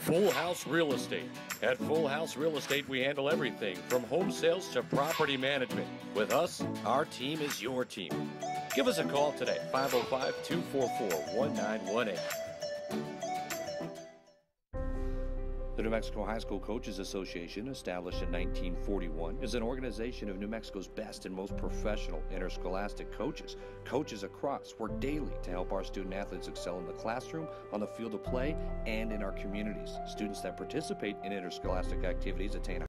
Full House Real Estate. At Full House Real Estate, we handle everything from home sales to property management. With us, our team is your team. Give us a call today, 505-244-1918. The New Mexico High School Coaches Association, established in 1941, is an organization of New Mexico's best and most professional interscholastic coaches. Coaches across work daily to help our student athletes excel in the classroom, on the field of play, and in our communities. Students that participate in interscholastic activities attain a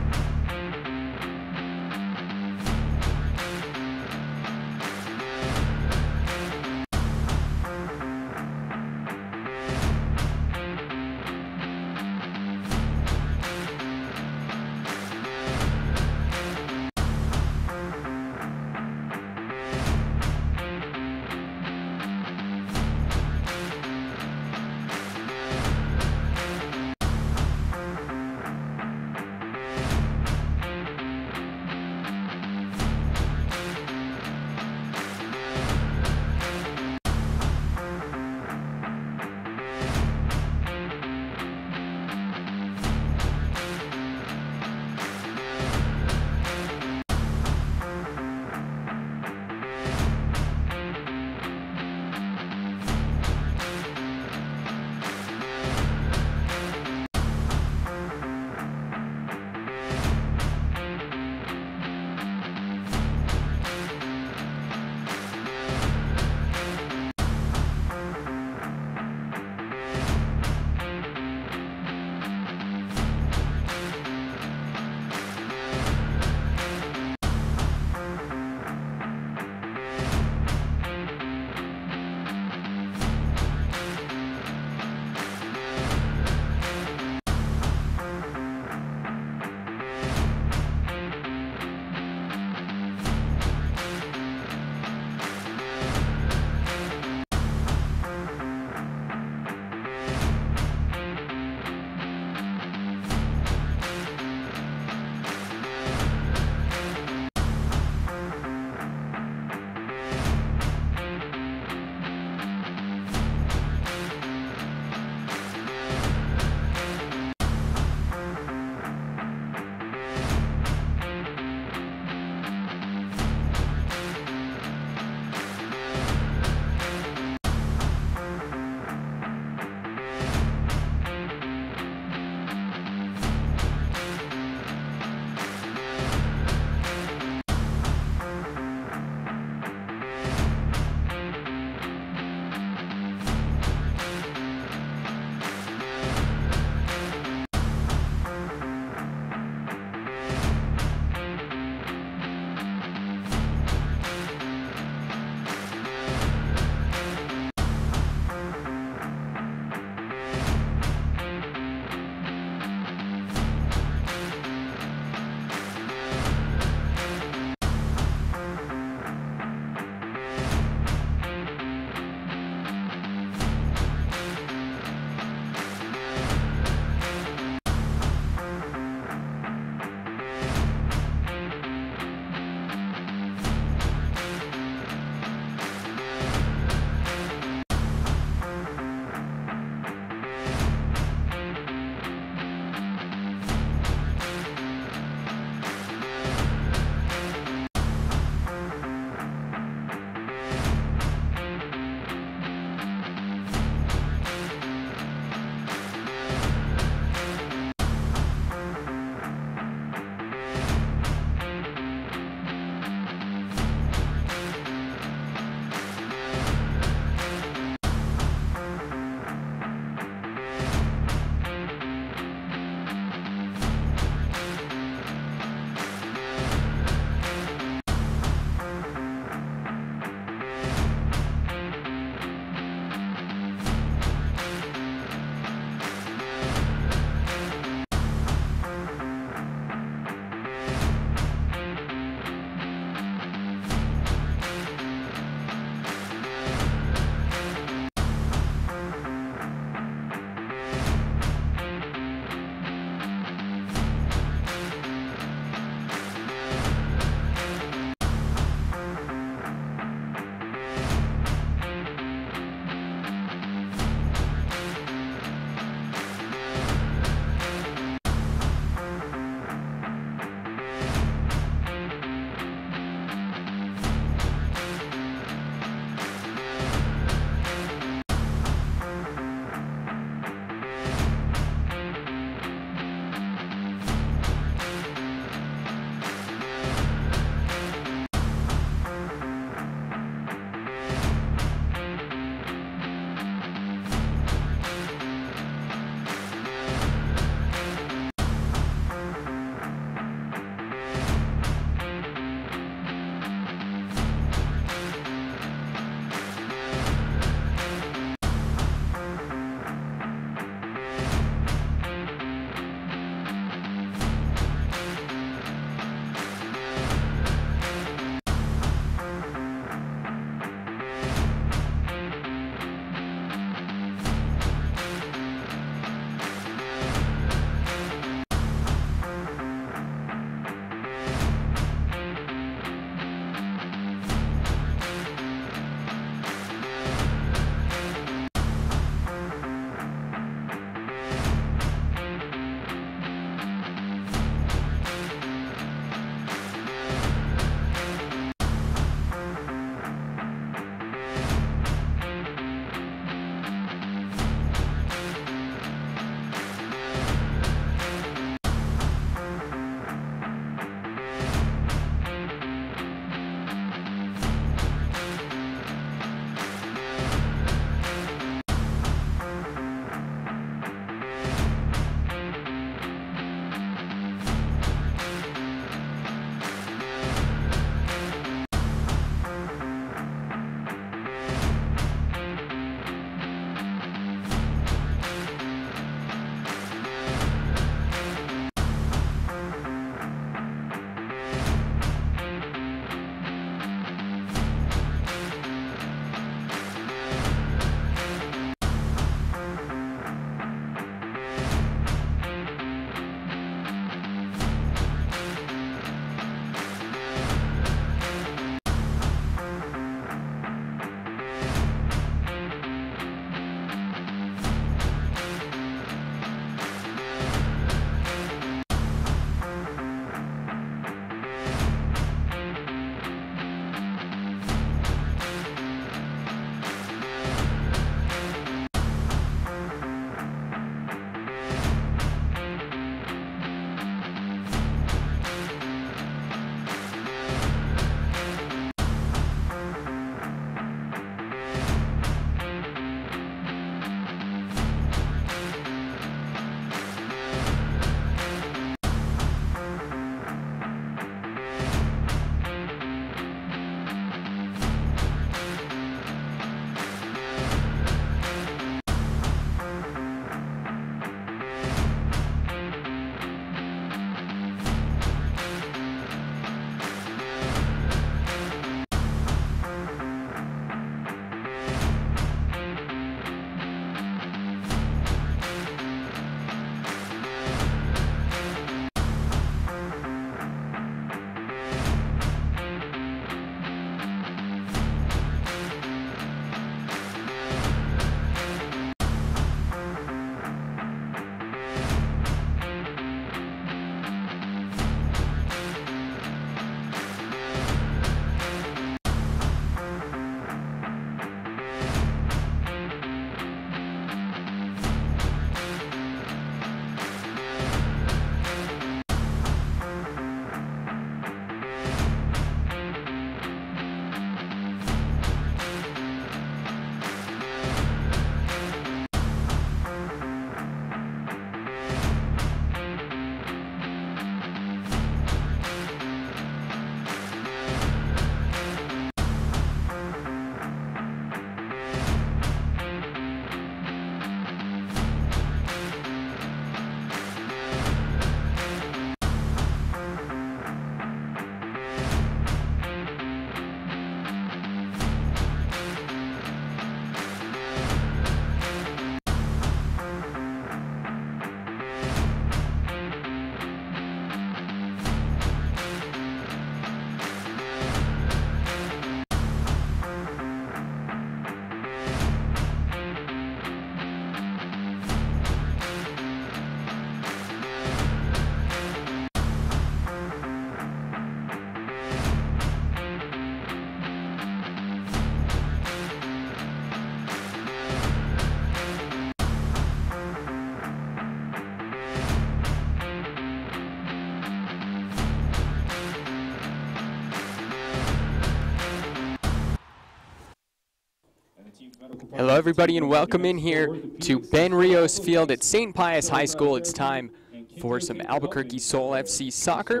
Hello everybody and welcome in here to Ben Rios Field at St. Pius High School. It's time for some Albuquerque Sol FC soccer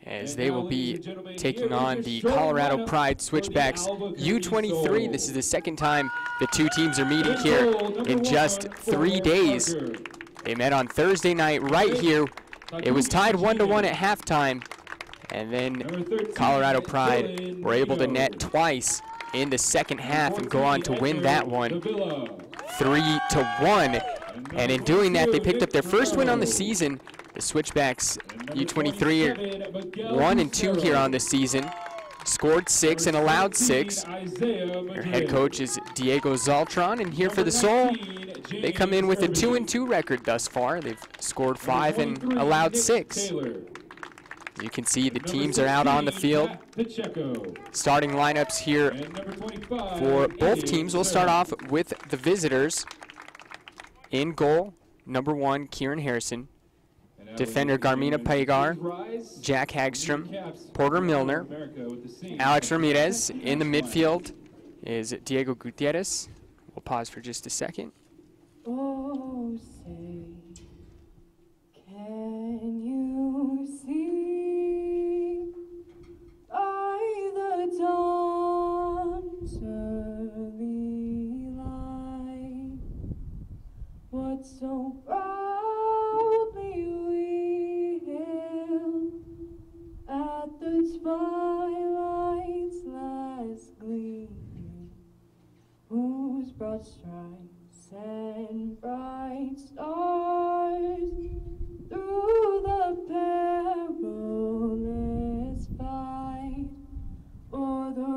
as they will be taking on the Colorado Pride Switchbacks U-23. This is the second time the two teams are meeting here in just 3 days. They met on Thursday night right here. It was tied 1-1 at halftime, and then Colorado Pride were able to net twice in the second half and go on to win that one 3-1. And in doing that, they picked up their first win on the season. The Switchbacks U-23 are 1-2 here on the season. Scored 6 and allowed 6. Their head coach is Diego Zaltron, and here for the Sol, they come in with a 2-2 record thus far. They've scored 5 and allowed 6. You can see the teams are out on the field. Starting lineups here for both teams. We'll start off with the visitors. In goal, number 1, Kieran Harrison. Defender, Garmina Pagar, Jack Hagstrom, Porter Milner, Alex Ramirez. In the midfield is Diego Gutierrez. We'll pause for just a second. Oh, say, can you see by the dawn's early light what so proudly we hailed at the twilight's last gleaming, whose broad stripes and bright stars through the perilous fight o'er the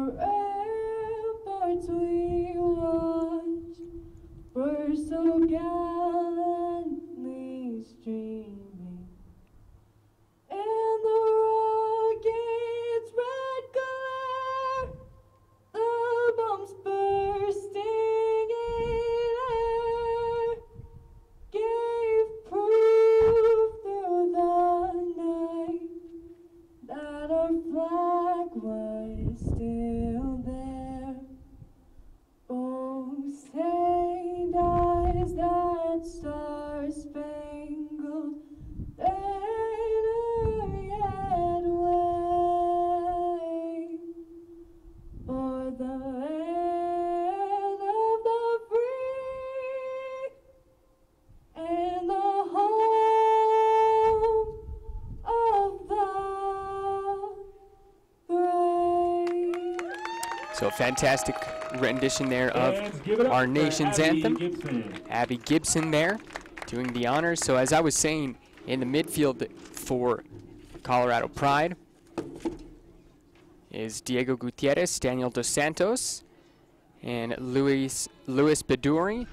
ramparts we watched were so gallantly streaming, and the rocket's red glare, the bombs bursting in air, gave proof through the night that our flag was still there. Oh, say does that star-spangled banner yet wave for the land of the free and the home of the brave. So a fantastic rendition there of our nation's anthem. Abby Gibson there doing the honors. So as I was saying, in the midfield for Colorado Pride is Diego Gutierrez, Daniel Dos Santos, and Luis Beduri.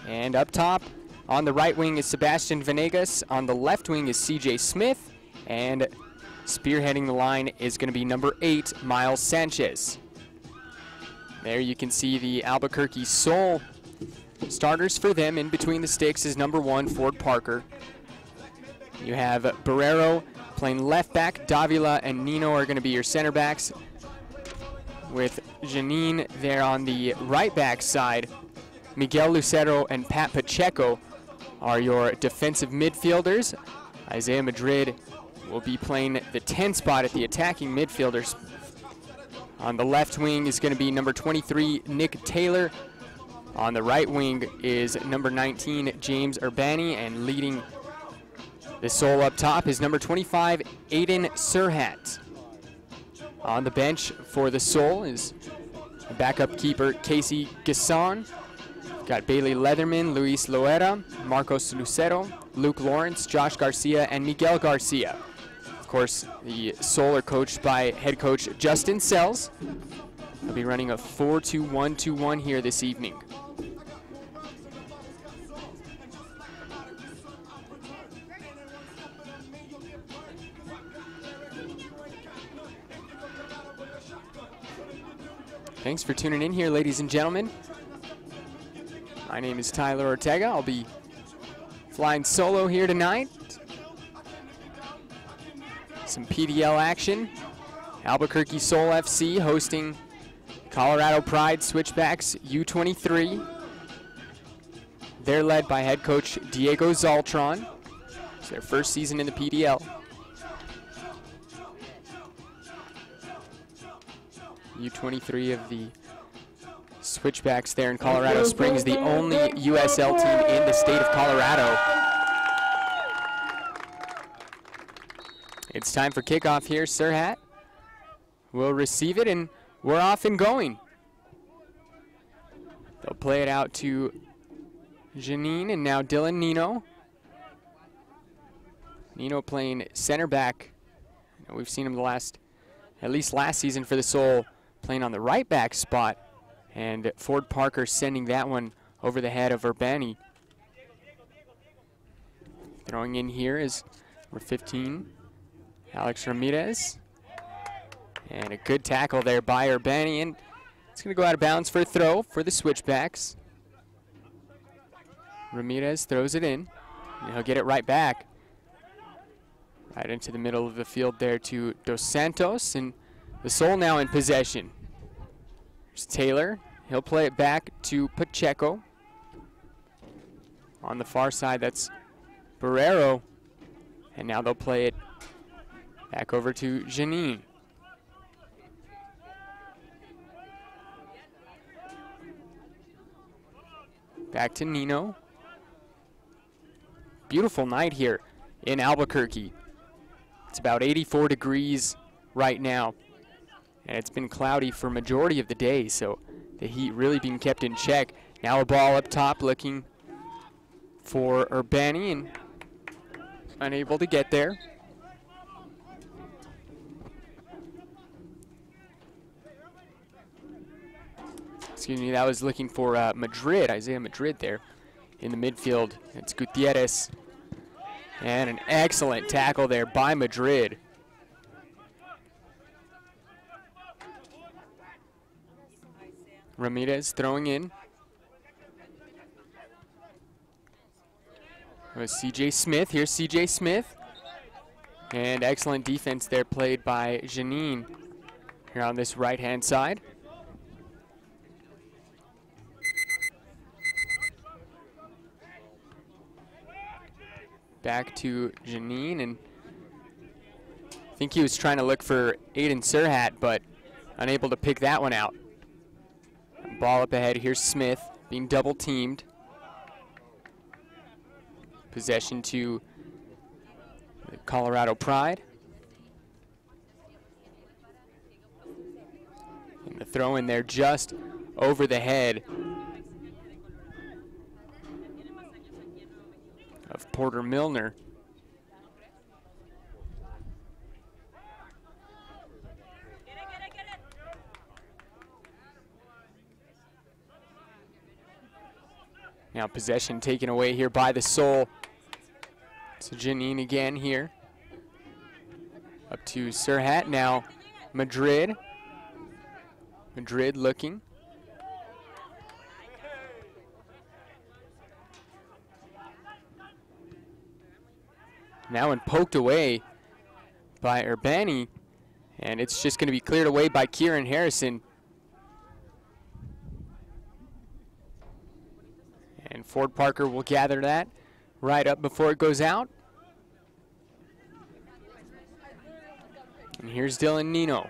And up top on the right wing is Sebastian Venegas. On the left wing is CJ Smith. And spearheading the line is going to be number 8, Miles Sanchez. There you can see the Albuquerque Sol starters for them. In between the sticks is number 1, Ford Parker. You have Barrero playing left back. Davila and Nino are going to be your center backs, with Janine there on the right back side. Miguel Lucero and Pat Pacheco are your defensive midfielders. Isaiah Madrid will be playing the 10 spot at the attacking midfielders. On the left wing is going to be number 23, Nick Taylor. On the right wing is number 19, James Urbani, and leading the Sol up top is number 25, Aiden Surhat. On the bench for the Sol is backup keeper Casey Gasson. Got Bailey Leatherman, Luis Loera, Marcos Lucero, Luke Lawrence, Josh Garcia, and Miguel Garcia. Of course, the Sol are coached by head coach Justin Sells. They'll be running a 4-2-1-2-1 here this evening. Thanks for tuning in here, ladies and gentlemen. My name is Tyler Ortega. I'll be flying solo here tonight. Some PDL action. Albuquerque Sol FC hosting Colorado Pride Switchbacks U-23. They're led by head coach Diego Zaltron. It's their first season in the PDL. U-23 of the Switchbacks there in Colorado Springs, the only USL team in the state of Colorado. It's time for kickoff here. Serhat will receive it, and we're off and going. They'll play it out to Janine, and now Dylan Nino. Nino playing center back. We've seen him at least last season for the Soul, playing on the right back spot. And Ford Parker sending that one over the head of Urbani. Throwing in here is number 15, Alex Ramirez. And a good tackle there by Urbani, and it's going to go out of bounds for a throw for the Switchbacks. Ramirez throws it in, and he'll get it right back. Right into the middle of the field there to Dos Santos, and the Soul now in possession. There's Taylor. He'll play it back to Pacheco. On the far side, that's Barrero. And now they'll play it back over to Janine. Back to Nino. Beautiful night here in Albuquerque. It's about 84 degrees right now, and it's been cloudy for majority of the day, so the heat really being kept in check. Now a ball up top looking for Urbani, and unable to get there. Excuse me, that was looking for Madrid, Isaiah Madrid there in the midfield. It's Gutierrez. And an excellent tackle there by Madrid. Ramirez throwing in. It was CJ Smith. Here's CJ Smith. And excellent defense there played by Janine here on this right-hand side. Back to Janine, and I think he was trying to look for Aiden Serhat, but unable to pick that one out. Ball up ahead. Here's Smith being double teamed. Possession to the Colorado Pride. And the throw in there just over the head of Porter Milner. Now possession taken away here by the Soul. So Janine again here. Up to Serhat now. Madrid. Madrid looking. Now and poked away by Urbani, and it's just going to be cleared away by Kieran Harrison. And Ford Parker will gather that right up before it goes out. And here's Dylan Nino.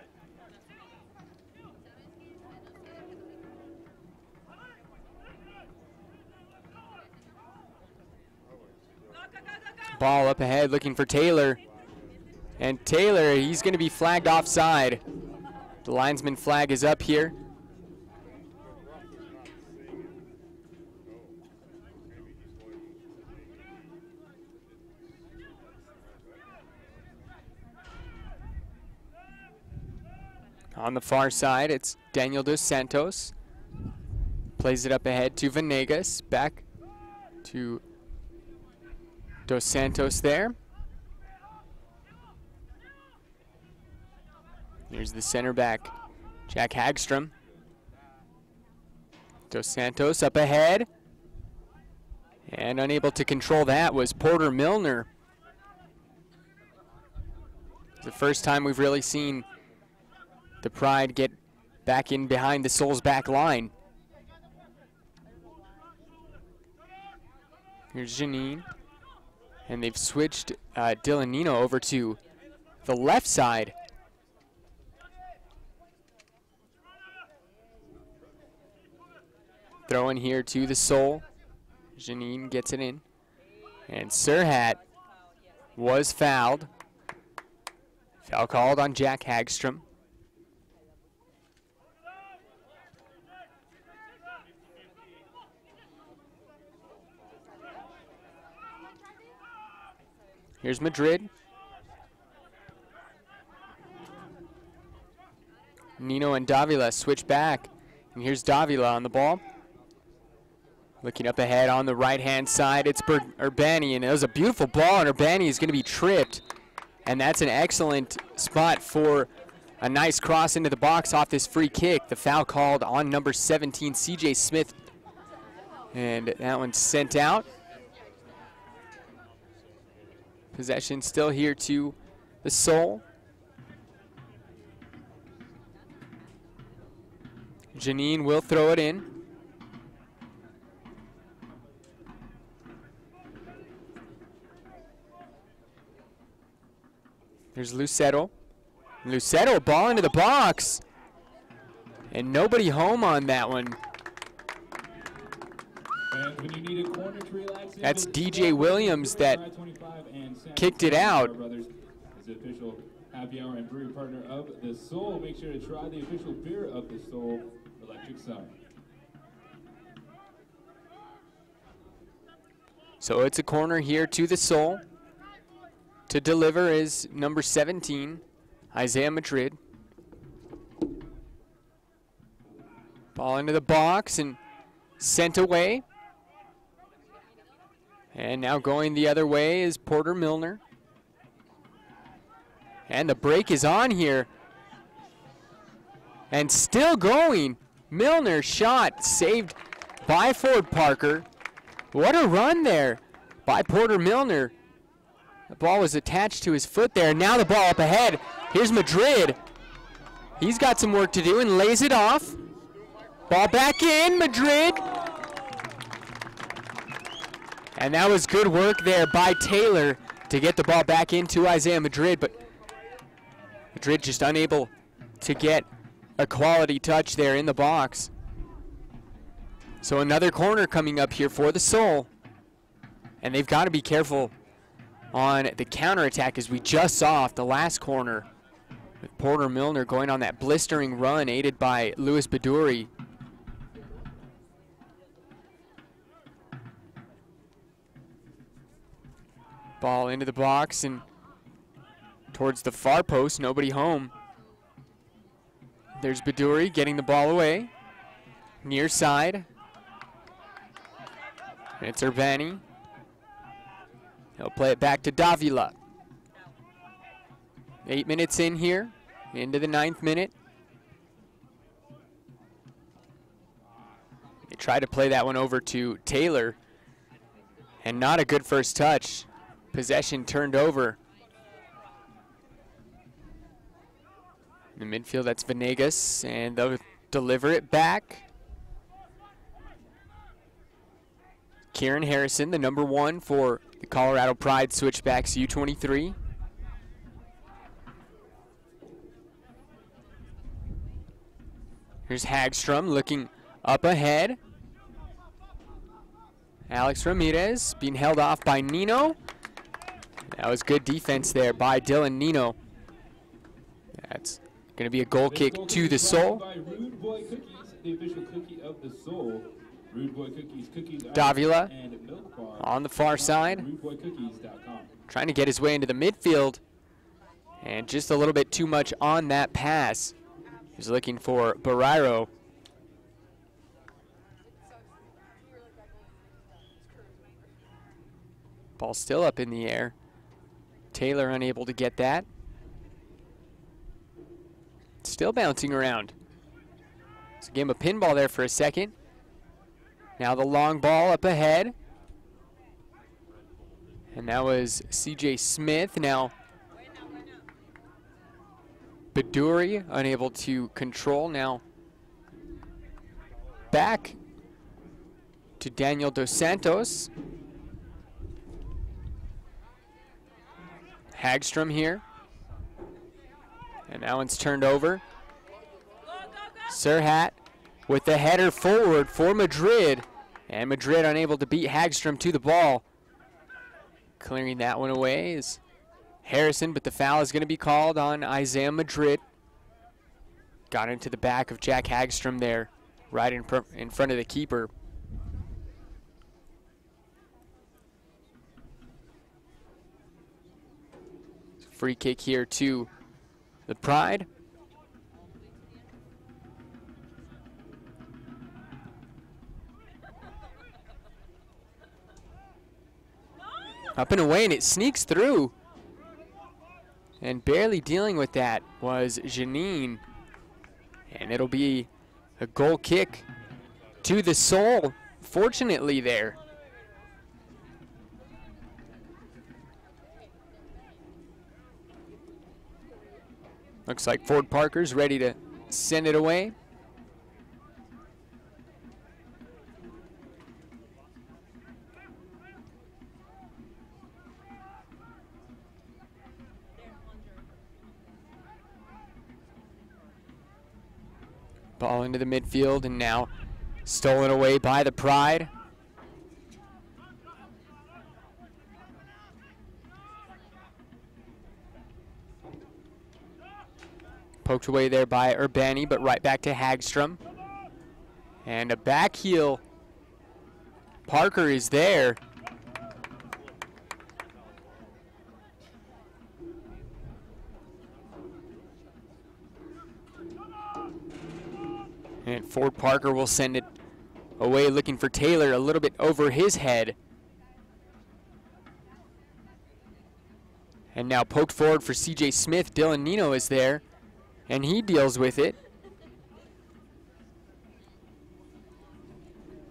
Ball up ahead looking for Taylor. And Taylor, he's going to be flagged offside. The linesman flag is up here. On the far side, it's Daniel Dos Santos. Plays it up ahead to Venegas. Back to Dos Santos there. Here's the center back, Jack Hagstrom. Dos Santos up ahead. And unable to control that was Porter Milner. It's the first time we've really seen the Pride get back in behind the Soul's back line. Here's Janine. And they've switched Dylan Nino over to the left side. Throwing here to the Soul. Janine gets it in. And Serhat was fouled. Foul called on Jack Hagstrom. Here's Madrid. Nino and Davila switch back. And here's Davila on the ball. Looking up ahead on the right-hand side, it's Urbani, and it was a beautiful ball, and Urbani is going to be tripped. And that's an excellent spot for a nice cross into the box off this free kick. The foul called on number 17, CJ Smith. And that one's sent out. Possession still here to the Soul. Janine will throw it in. There's Lucero. Lucero, ball into the box. And nobody home on that one. That's DJ Williams that kicked it out. Is the official happy hour and brewery partner of the Soul. Make sure to try the official beer of the Soul, Electric Sun. So it's a corner here to the Soul. To deliver is number 17, Isaiah Madrid. Ball into the box and sent away. And now going the other way is Porter Milner. And the break is on here. And still going. Milner shot saved by Ford Parker. What a run there by Porter Milner. The ball was attached to his foot there. Now the ball up ahead. Here's Madrid. He's got some work to do and lays it off. Ball back in, Madrid. And that was good work there by Taylor to get the ball back into Isaiah Madrid, but Madrid just unable to get a quality touch there in the box. So another corner coming up here for the Soul. And they've got to be careful on the counterattack, as we just saw off the last corner with Porter Milner going on that blistering run aided by Louis Badouri. Ball into the box and towards the far post, nobody home. There's Badouri getting the ball away. Near side. And it's Urbani. He'll play it back to Davila. 8 minutes in here, into the 9th minute. They try to play that one over to Taylor, and not a good first touch. Possession turned over. In the midfield, that's Venegas, and they'll deliver it back. Kieran Harrison, the number 1 for the Colorado Pride Switchbacks U-23. Here's Hagstrom looking up ahead. Alex Ramirez being held off by Nino. That was good defense there by Dylan Nino. That's going to be a goal kick to the Soul. Rude Boy Cookies, the official cookie of the Soul. Rude Boy Cookies, cookies, Davila and Milk Bar on the far side. RudeBoyCookies.com. Trying to get his way into the midfield. And just a little bit too much on that pass. He's looking for Barreiro. Ball still up in the air. Taylor unable to get that. Still bouncing around. It's a game of pinball there for a second. Now the long ball up ahead. And that was CJ Smith. Now Badouri unable to control. Now back to Daniel Dos Santos. Hagstrom here. And that one's turned over. Serhat with the header forward for Madrid. And Madrid unable to beat Hagstrom to the ball. Clearing that one away is Harrison, but the foul is going to be called on Isaiah Madrid. Got into the back of Jack Hagstrom there, right in front of the keeper. Free kick here to the Pride. Up and away, and it sneaks through. And barely dealing with that was Janine. And it'll be a goal kick to the Soul, fortunately there. Looks like Ford Parker's ready to send it away. Ball into the midfield, and now stolen away by the Pride. Poked away there by Urbani, but right back to Hagstrom. And a back heel. Parker is there. And Ford Parker will send it away, looking for Taylor a little bit over his head. And now poked forward for CJ Smith. Dylan Nino is there, and he deals with it.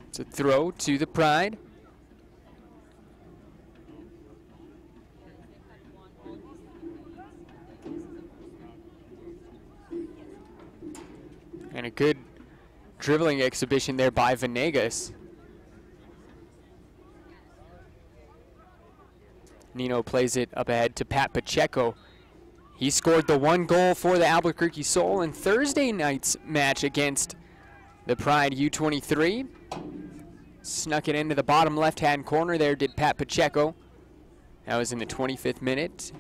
It's a throw to the Pride. And a good dribbling exhibition there by Venegas. Nino plays it up ahead to Pat Pacheco. He scored the one goal for the Albuquerque Soul in Thursday night's match against the Pride U-23. Snuck it into the bottom left-hand corner there, did Pat Pacheco. That was in the 25th minute.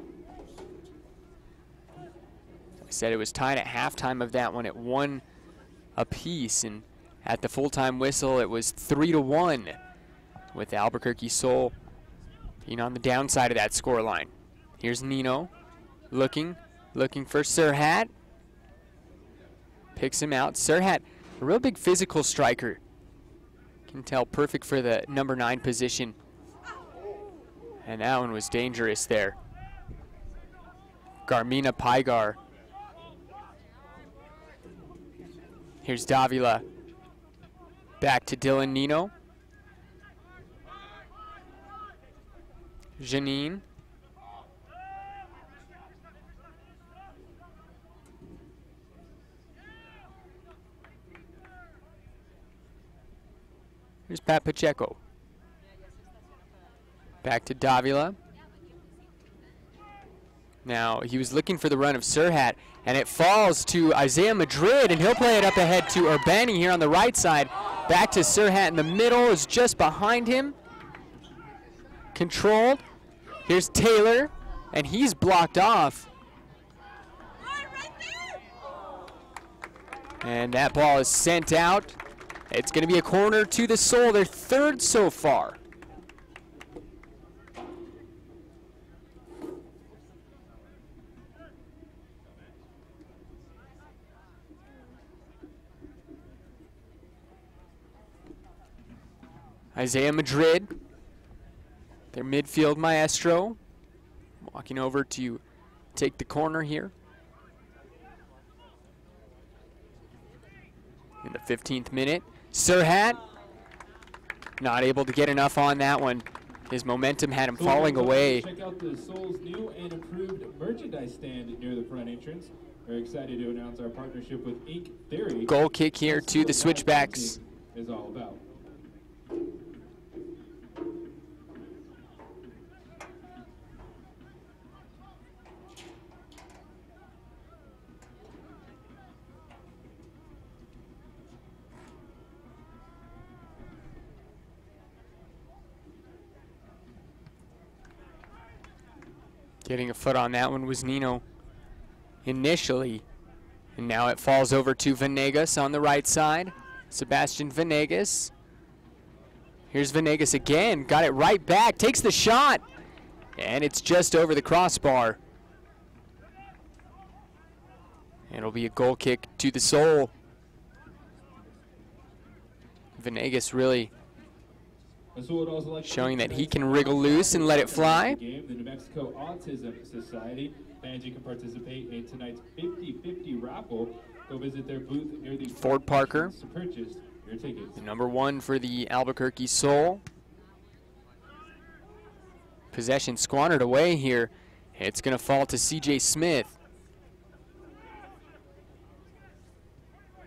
I said it was tied at halftime of that one at 1 apiece, and at the full-time whistle it was 3-1, with the Albuquerque Soul being on the downside of that scoreline. Here's Nino looking for Serhat. Picks him out. Serhat, a real big physical striker. Can tell, perfect for the number 9 position. And that one was dangerous there. Garmina Pygar. Here's Davila. Back to Dylan Nino. Janine. Here's Pat Pacheco. Back to Davila. Now, he was looking for the run of Serhat, and it falls to Isaiah Madrid, and he'll play it up ahead to Urbani here on the right side. Back to Serhat in the middle, is just behind him. Controlled. Here's Taylor, and he's blocked off. And that ball is sent out. It's going to be a corner to the Soul, their 3rd so far. Isaiah Madrid, their midfield maestro, walking over to take the corner here. In the 15th minute, Serhat not able to get enough on that one. His momentum had him falling away. Check out the Soul's new and improved merchandise stand near the front entrance. We're excited to announce our partnership with Ink Theory. Goal kick here to the Switchbacks. Is all about. Getting a foot on that one was Nino initially. And now it falls over to Venegas on the right side. Sebastian Venegas. Here's Venegas again. Got it right back. Takes the shot. And it's just over the crossbar. And it'll be a goal kick to the Soul. Venegas really showing that he can wriggle loose and let it fly. The New Mexico Autism Society. Fans, you can participate in tonight's 50-50 raffle. Go visit their booth near the Ford Parker to purchase your tickets. The number 1 for the Albuquerque Soul. Possession squandered away here. It's going to fall to CJ Smith.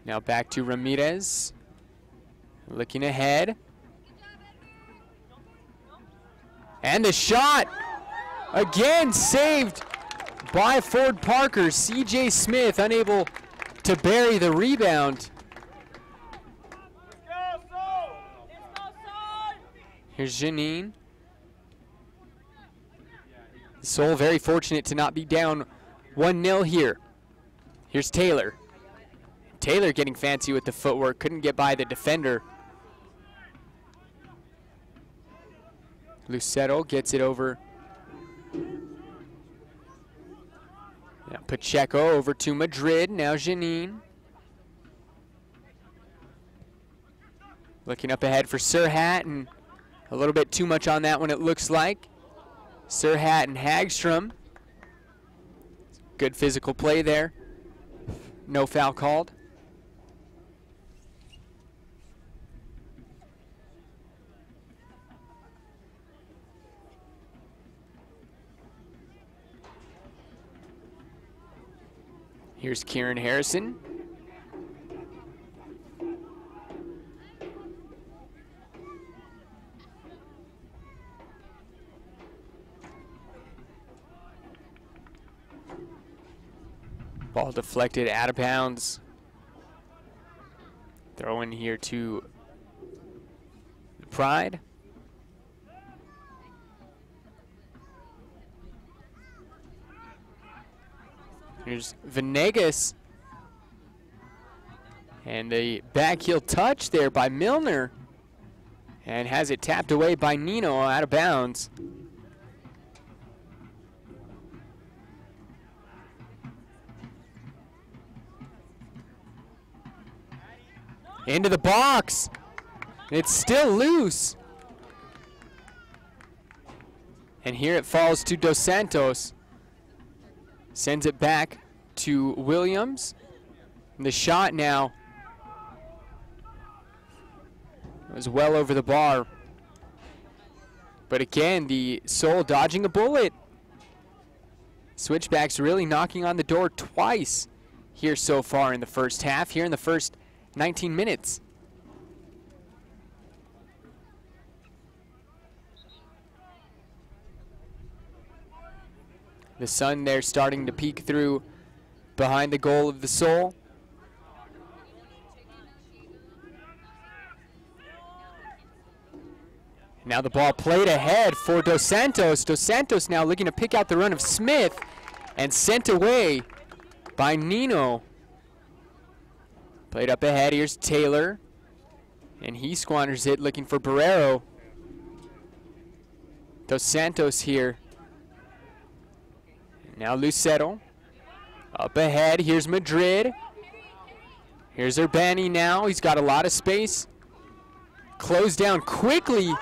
Now back to Ramirez. Looking ahead. And the shot! Again saved by Ford Parker. CJ Smith unable to bury the rebound. Here's Janine. Soul very fortunate to not be down 1-0 here. Here's Taylor. Taylor getting fancy with the footwork. Couldn't get by the defender. Lucero gets it over. Now Pacheco over to Madrid. Now Janine. Looking up ahead for Serhat, and a little bit too much on that one, it looks like. Serhat and Hagstrom. Good physical play there. No foul called. Here's Kieran Harrison. Ball deflected out of bounds. Throw in here to the Pride. Here's Venegas. And the backheel touch there by Milner. And has it tapped away by Nino out of bounds. Into the box. It's still loose. And here it falls to Dos Santos. Sends it back to Williams. And the shot now was well over the bar. But again, the Soul dodging a bullet. Switchbacks really knocking on the door twice here so far in the first half, here in the first 19 minutes. The sun there starting to peek through behind the goal of the Soul. Now the ball played ahead for Dos Santos. Dos Santos now looking to pick out the run of Smith and sent away by Nino. Played up ahead, here's Taylor. And he squanders it looking for Barrero. Dos Santos here. Now Lucero. Up ahead, here's Madrid. Here's Urbani now, he's got a lot of space. Closed down quickly.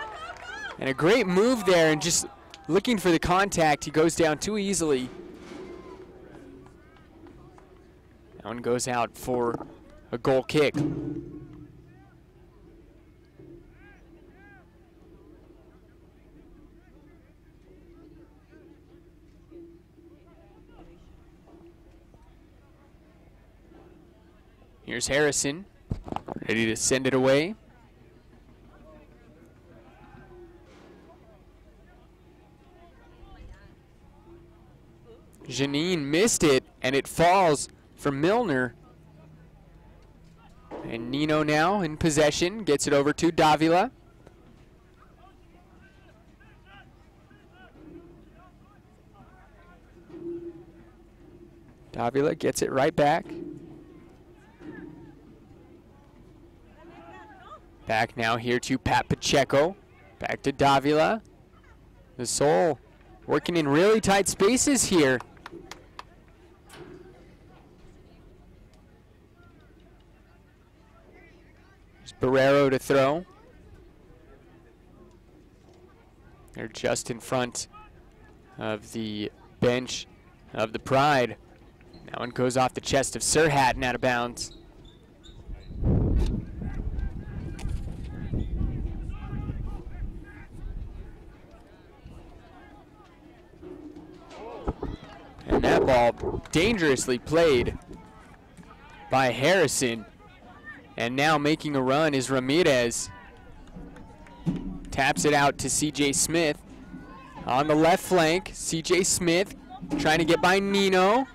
And a great move there, and just looking for the contact. He goes down too easily. That one goes out for a goal kick. Here's Harrison, ready to send it away. Janine missed it, and it falls for Milner. And Nino now in possession, gets it over to Davila. Davila gets it right back. Back now here to Pat Pacheco. Back to Davila. The Soul working in really tight spaces here. There's Barrero to throw. They're just in front of the bench of the Pride. That one goes off the chest of Serhat and out of bounds. And that ball dangerously played by Harrison. And now making a run is Ramirez. Taps it out to CJ Smith. On the left flank, CJ Smith trying to get by Nino.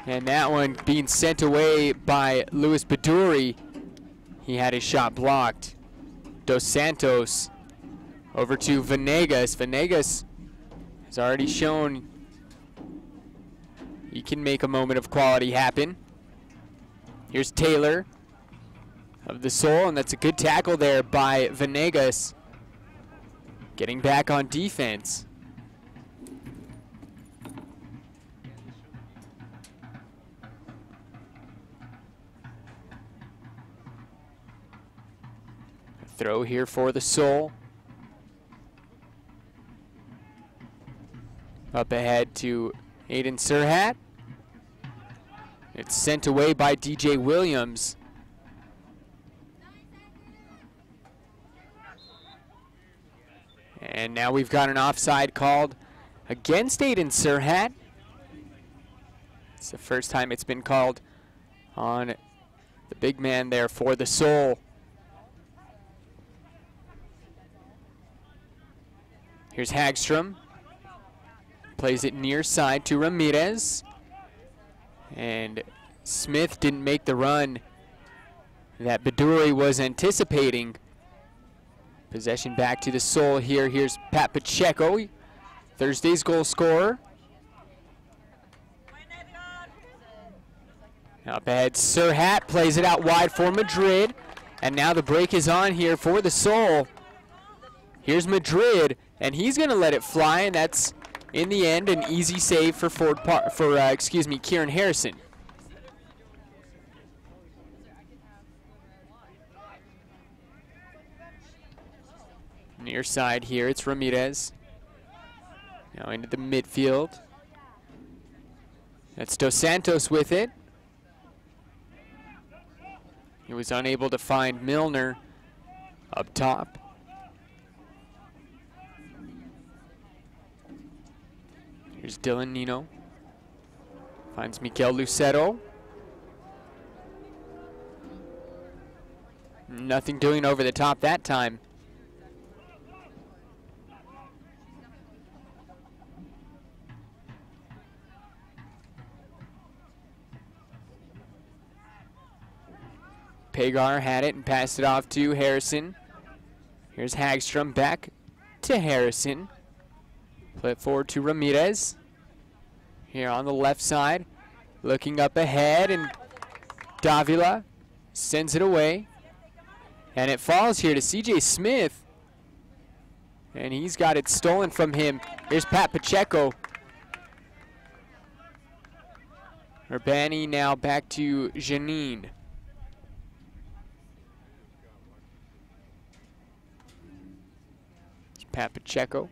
And that one being sent away by Luis Baduri. He had his shot blocked. Dos Santos over to Venegas. Venegas has already shown he can make a moment of quality happen. Here's Taylor of the Soul, and that's a good tackle there by Venegas. Getting back on defense. A throw here for the Soul. Up ahead to Aiden Serhat. It's sent away by DJ Williams. And now we've got an offside called against Aiden Serhat. It's the first time it's been called on the big man there for the Soul. Here's Hagstrom. Plays it near side to Ramirez. And Smith didn't make the run that Baduri was anticipating. Possession back to the Soul here. Here's Pat Pacheco, Thursday's goal scorer. Up ahead, Serhat plays it out wide for Madrid. And now the break is on here for the Soul. Here's Madrid, and he's going to let it fly, and that's, in the end, an easy save for Kieran Harrison. Near side here, it's Ramirez. Now into the midfield. That's Dos Santos with it. He was unable to find Milner up top. Here's Dylan Nino. Finds Mikel Lucero. Nothing doing over the top that time. Pagar had it and passed it off to Harrison. Here's Hagstrom back to Harrison. Play it forward to Ramirez. Here on the left side. Looking up ahead, and Davila sends it away. And it falls here to CJ Smith. And he's got it stolen from him. Here's Pat Pacheco. Urbani now back to Janine. Pat Pacheco.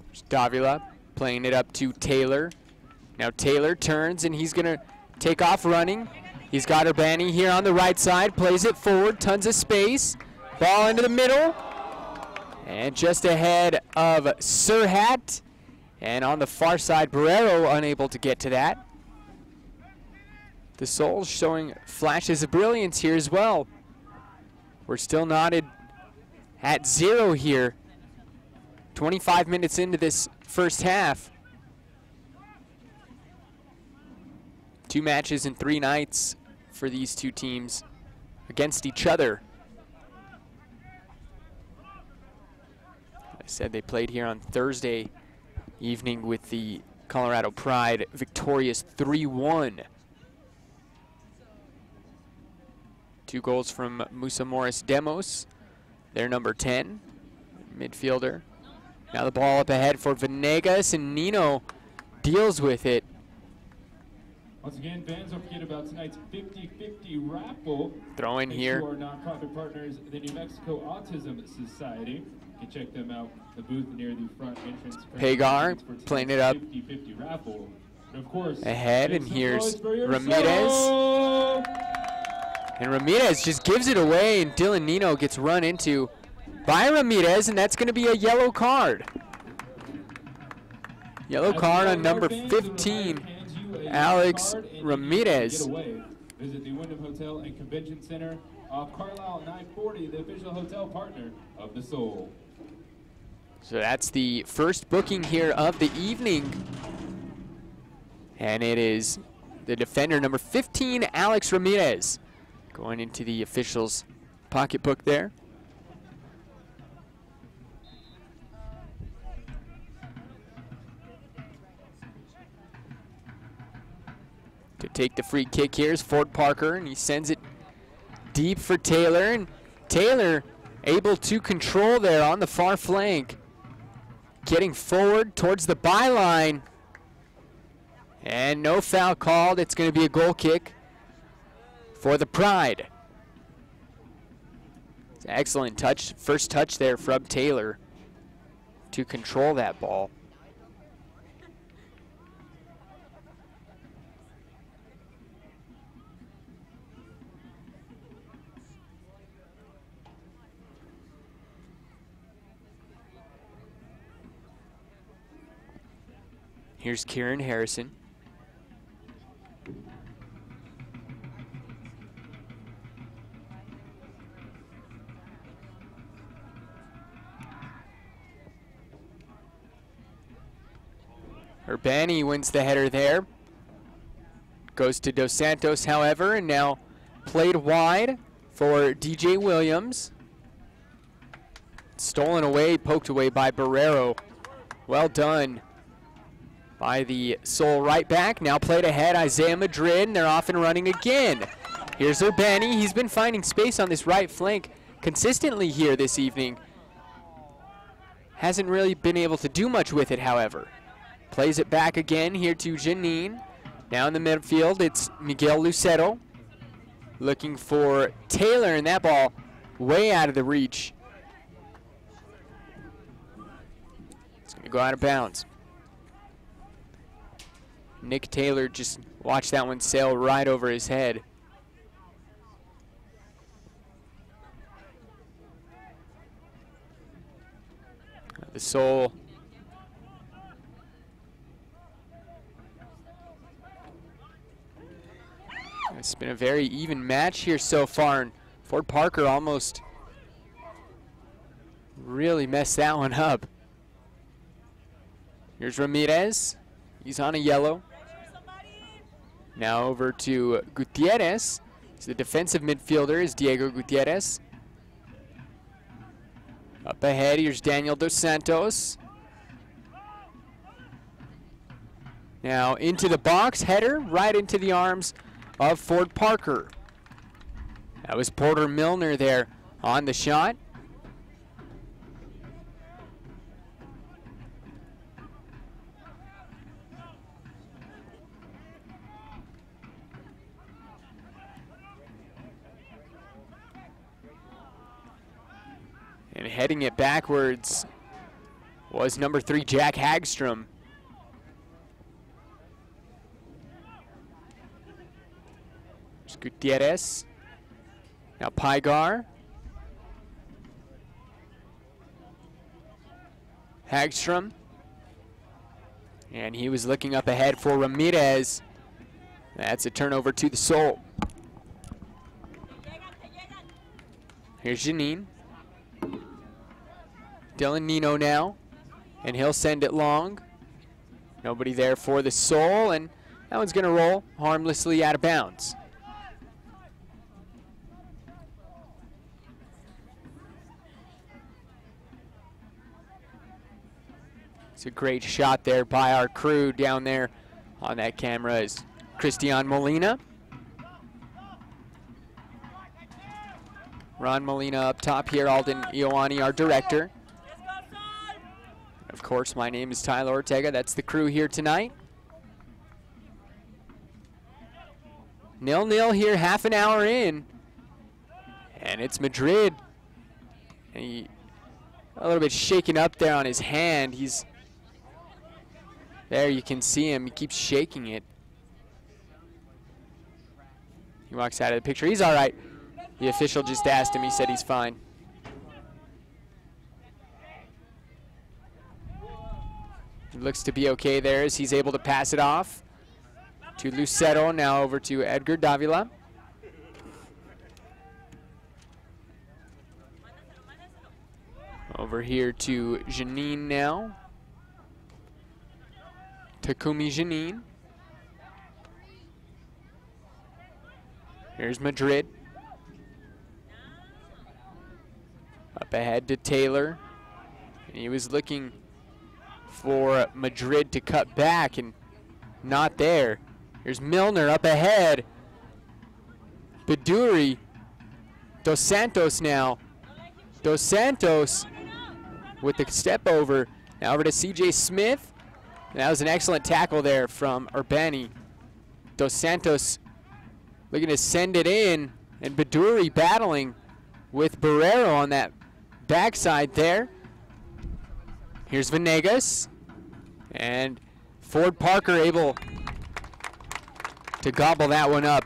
There's Davila playing it up to Taylor. Now Taylor turns and he's gonna take off running. He's got Urbani here on the right side, plays it forward, tons of space. Ball into the middle. And just ahead of Serhat. And on the far side, Barrero unable to get to that. The Soul showing flashes of brilliance here as well. We're still knotted at 0 here. 25 minutes into this first half. 2 matches in 3 nights for these two teams against each other. Said they played here on Thursday evening with the Colorado Pride, victorious 3-1. 2 goals from Musa Morris Demos, their number 10 midfielder. Now the ball up ahead for Venegas, and Nino deals with it. Once again, fans, don't forget about tonight's 50-50 raffle. Throw in here. To our nonprofit partners, the New Mexico Autism Society. You can check them out, the booth near the front entrance. Pagar playing it up 50-50 raffle. And of course, ahead, and here's Ramirez. And Ramirez just gives it away, and Dylan Nino gets run into by Ramirez, and that's going to be a yellow card. Yellow card on number 15, Alex Ramirez. Visit the Wyndham Hotel and Convention Center off Carlisle 940, the official hotel partner of the Soul. So that's the first booking here of the evening. And it is the defender, number 15, Alex Ramirez, going into the official's pocketbook there. To take the free kick here is Ford Parker, and he sends it deep for Taylor, and Taylor able to control there on the far flank, getting forward towards the byline, and no foul called. It's going to be a goal kick for the Pride. It's an excellent touch, first touch there from Taylor to control that ball. Here's Kieran Harrison. Urbani wins the header there. Goes to Dos Santos, however, and now played wide for DJ Williams. Stolen away, poked away by Barrero. Well done by the Soul right back. Now played ahead, Isaiah Madrid, and they're off and running again. Here's Urbani. He's been finding space on this right flank consistently here this evening. Hasn't really been able to do much with it, however. Plays it back again here to Janine. Now in the midfield, it's Miguel Lucero looking for Taylor, and that ball way out of the reach. It's going to go out of bounds. Nick Taylor just watched that one sail right over his head. The Soul it's been a very even match here so far, and Ford Parker almost really messed that one up. Here's Ramirez. He's on a yellow. Now over to Gutierrez. He's the defensive midfielder, is Diego Gutierrez. Up ahead, here's Daniel Dos Santos. Now into the box, header right into the arms of Ford Parker. That was Porter Milner there on the shot. And heading it backwards was number 3, Jack Hagstrom. There's Gutierrez. Now Pygar. Hagstrom. And he was looking up ahead for Ramirez. That's a turnover to the Soul. Here's Janine. Dylan Nino now, and he'll send it long. Nobody there for the Soul, and that one's going to roll harmlessly out of bounds. It's a great shot there by our crew down there on that camera is Christian Molina. Ron Molina up top here, Alden Ioani, our director. Of course, my name is Tyler Ortega. That's the crew here tonight. 0-0 here, half an hour in. And it's Madrid. And he a little bit shaken up there on his hand. He's there, you can see him. He keeps shaking it. He walks out of the picture. He's all right. The official just asked him. He said he's fine. He looks to be okay there as he's able to pass it off to Lucero. Now over to Edgar Davila. Over here to Janine now. Takumi Janine. Here's Madrid. Up ahead to Taylor. And he was looking for Madrid to cut back and not there. Here's Milner up ahead. Beduri. Dos Santos now. Dos Santos with the step over. Now over to CJ Smith. That was an excellent tackle there from Urbani. Dos Santos looking to send it in, and Beduri battling with Barrero on that backside there. Here's Venegas, and Ford Parker able to gobble that one up.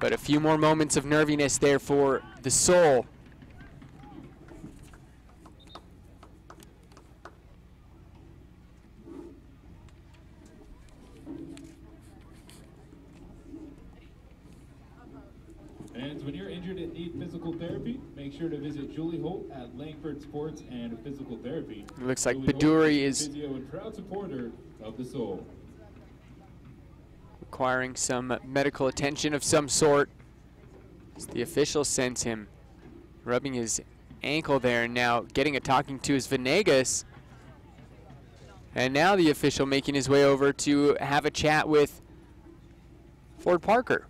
But a few more moments of nerviness there for the Soul. And when you're injured and need physical therapy, make sure to visit Julie Holt at Langford Sports and Physical Therapy. It looks like Julie Beduri Holt is physio and proud supporter of the Soul. Requiring some medical attention of some sort. As the official sends him, rubbing his ankle there, and now getting a talking to is Venegas. And now the official making his way over to have a chat with Ford Parker.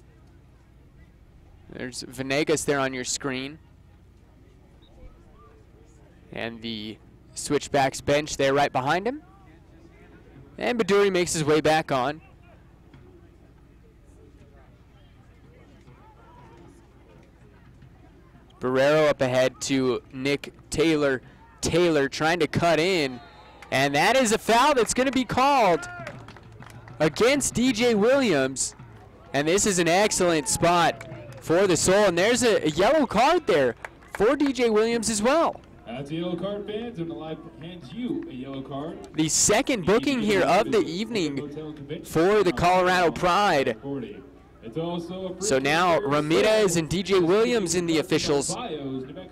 There's Venegas there on your screen. And the Switchbacks bench there right behind him. And Beduri makes his way back on. Barrero up ahead to Nick Taylor. Taylor trying to cut in. And that is a foul that's going to be called against DJ Williams. And this is an excellent spot for the Soul. And there's a yellow card there for DJ Williams as well. That's a yellow card, fans. I'm going to hand you a yellow card. The second booking here of the evening for the Colorado Pride. So now Ramirez and DJ Williams in the officials'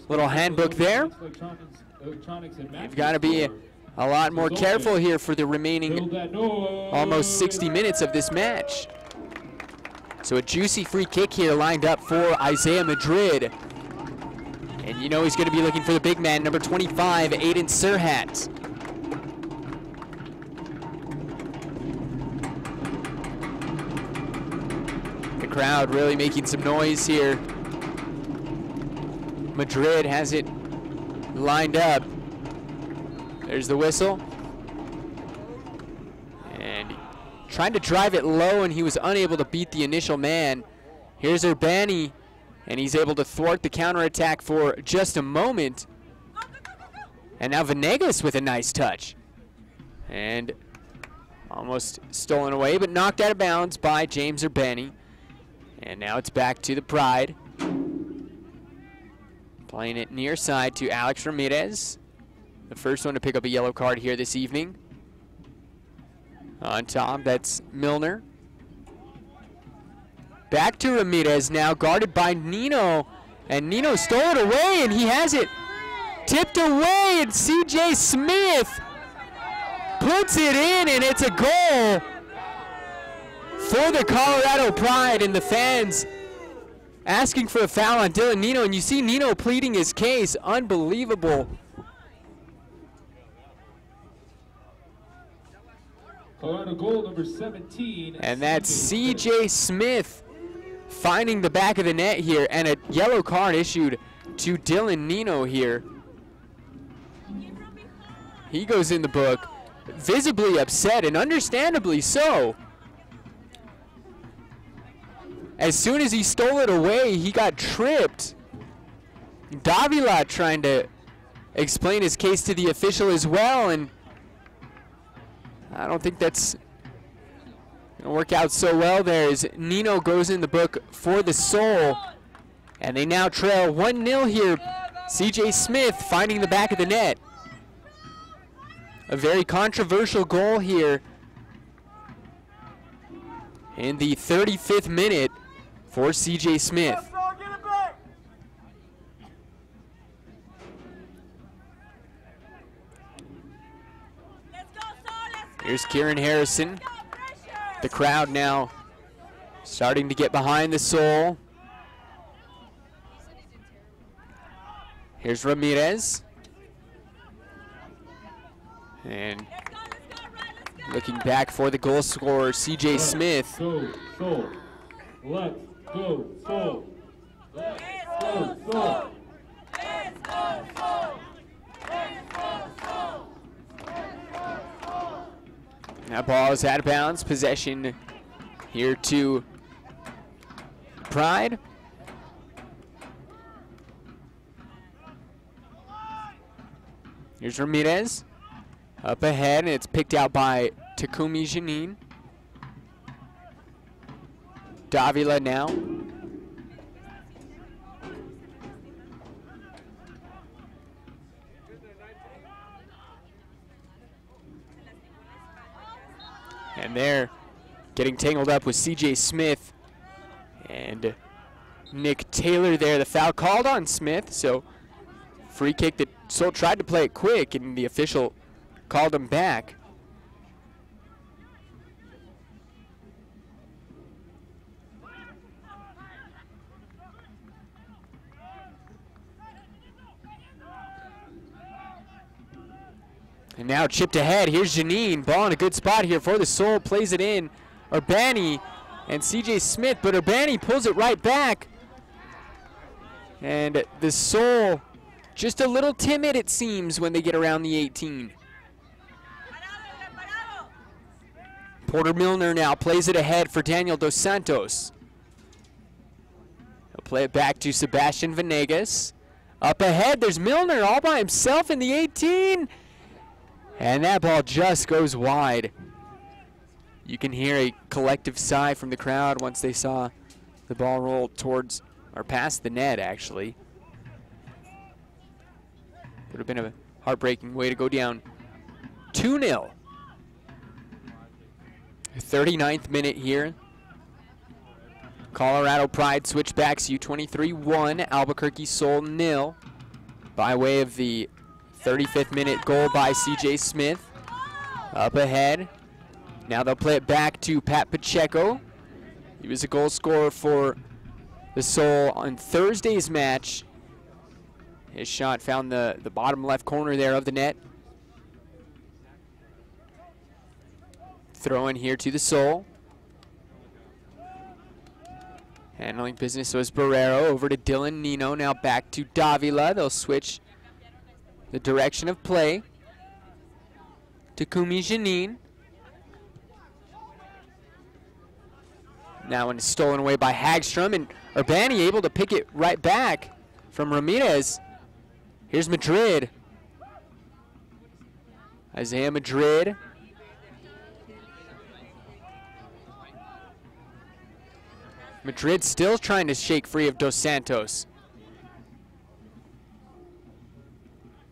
little handbook there. You've got to be a lot more careful here for the remaining almost 60 minutes of this match. So a juicy free kick here lined up for Isaiah Madrid. And you know he's going to be looking for the big man, number 25, Aiden Serhat. The crowd really making some noise here. Madrid has it lined up. There's the whistle. And trying to drive it low, and he was unable to beat the initial man. Here's Urbani, and he's able to thwart the counterattack for just a moment. And now Venegas with a nice touch. And almost stolen away, but knocked out of bounds by James Urbani. And now it's back to the Pride. Playing it near side to Alex Ramirez. The first one to pick up a yellow card here this evening. On top, that's Milner. Back to Ramirez now, guarded by Nino. And Nino stole it away, and he has it tipped away, and CJ Smith puts it in, and it's a goal for the Colorado Pride, and the fans asking for a foul on Dylan Nino, and you see Nino pleading his case. Unbelievable. Colorado goal number 17. And that's CJ Smith finding the back of the net here, and a yellow card issued to Dylan Nino here. He goes in the book, visibly upset, and understandably so. As soon as he stole it away, he got tripped. Davila trying to explain his case to the official as well, and I don't think that's gonna work out so well there as Nino goes in the book for the Soul. And they now trail 1-0 here. CJ Smith finding the back of the net. A very controversial goal here in the 35th minute for CJ Smith. Here's Kieran Harrison. The crowd now starting to get behind the Soul. Here's Ramirez. And looking back for the goal scorer, CJ Smith. Go, Soul. Let's go, Soul. Let's go, Soul. Let's go, Soul. Let's go, Soul. That ball is out of bounds. Possession here to Pride. Here's Ramirez. Up ahead, and it's picked out by Takumi Janine. Davila now. And they're getting tangled up with CJ Smith and Nick Taylor there. The foul called on Smith, so free kick that Soul tried to play it quick, and the official called him back. And now chipped ahead. Here's Janine. Ball in a good spot here for the Soul. Plays it in. Urbani and CJ Smith, but Urbani pulls it right back. And the Soul just a little timid, it seems, when they get around the 18. Porter Milner now plays it ahead for Daniel Dos Santos. He'll play it back to Sebastian Venegas. Up ahead, there's Milner all by himself in the 18. And that ball just goes wide. You can hear a collective sigh from the crowd once they saw the ball roll towards, or past the net, actually. Would have been a heartbreaking way to go down 2-0. 39th minute here. Colorado Pride Switchbacks U-23 1, Albuquerque Sol 0, by way of the 35th minute goal by CJ Smith. Up ahead. Now they'll play it back to Pat Pacheco. He was a goal scorer for the Sol on Thursday's match. His shot found the bottom left corner there of the net. Throw in here to the Sol. Handling business was Barrero. Over to Dylan Nino. Now back to Davila. They'll switch the direction of play. Takumi Janine. Now when it's stolen away by Hagstrom, and Urbani able to pick it right back from Ramirez. Here's Madrid. Isaiah Madrid. Madrid still trying to shake free of Dos Santos.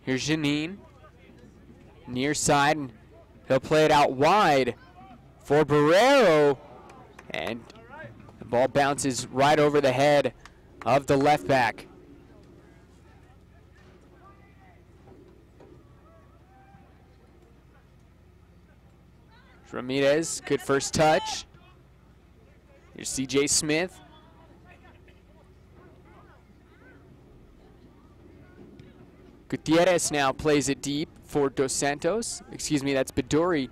Here's Janine. Near side, and he'll play it out wide for Barrero. And the ball bounces right over the head of the left back. Ramirez, good first touch. Here's CJ Smith. Gutierrez now plays it deep for Dos Santos. Excuse me, that's Baduri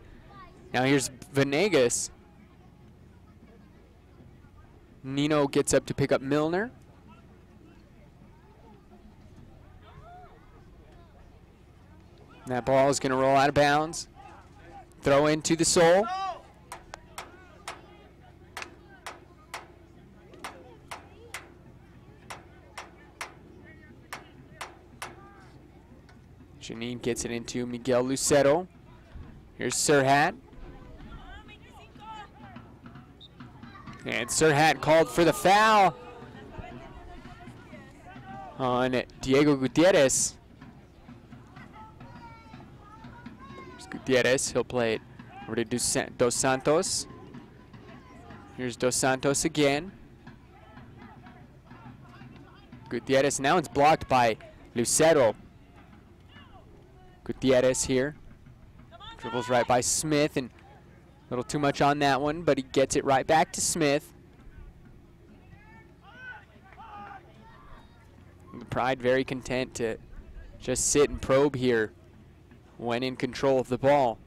Now here's Venegas. Nino gets up to pick up Milner. That ball is going to roll out of bounds. Throw into the Soul. Janine gets it into Miguel Lucero. Here's Serhat. And Serhat called for the foul on Diego Gutierrez. Here's Gutierrez, he'll play it over to Dos Santos. Here's Dos Santos again. Gutierrez, now it's blocked by Lucero. Gutierrez here. Dribbles right by Smith, and a little too much on that one, but he gets it right back to Smith. The Pride very content to just sit and probe here when in control of the ball.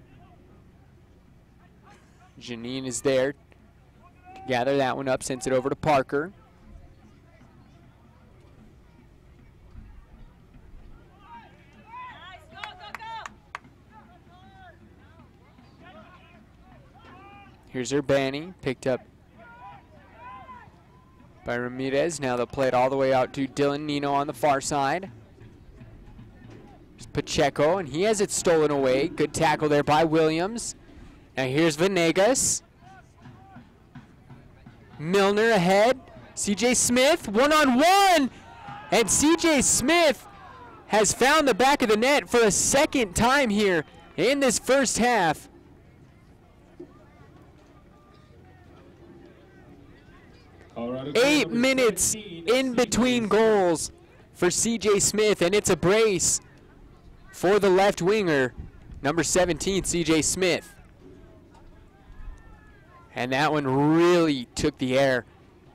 Janine is there to gather that one up, sends it over to Parker. Here's Urbani, picked up by Ramirez. Now they'll play it all the way out to Dylan Nino on the far side. There's Pacheco, and he has it stolen away. Good tackle there by Williams. Now here's Venegas. Milner ahead. CJ Smith, one-on-one. And CJ Smith has found the back of the net for a second time here in this first half. 8 minutes in between goals for CJ Smith, and it's a brace for the left winger, number 17, CJ Smith. And that one really took the air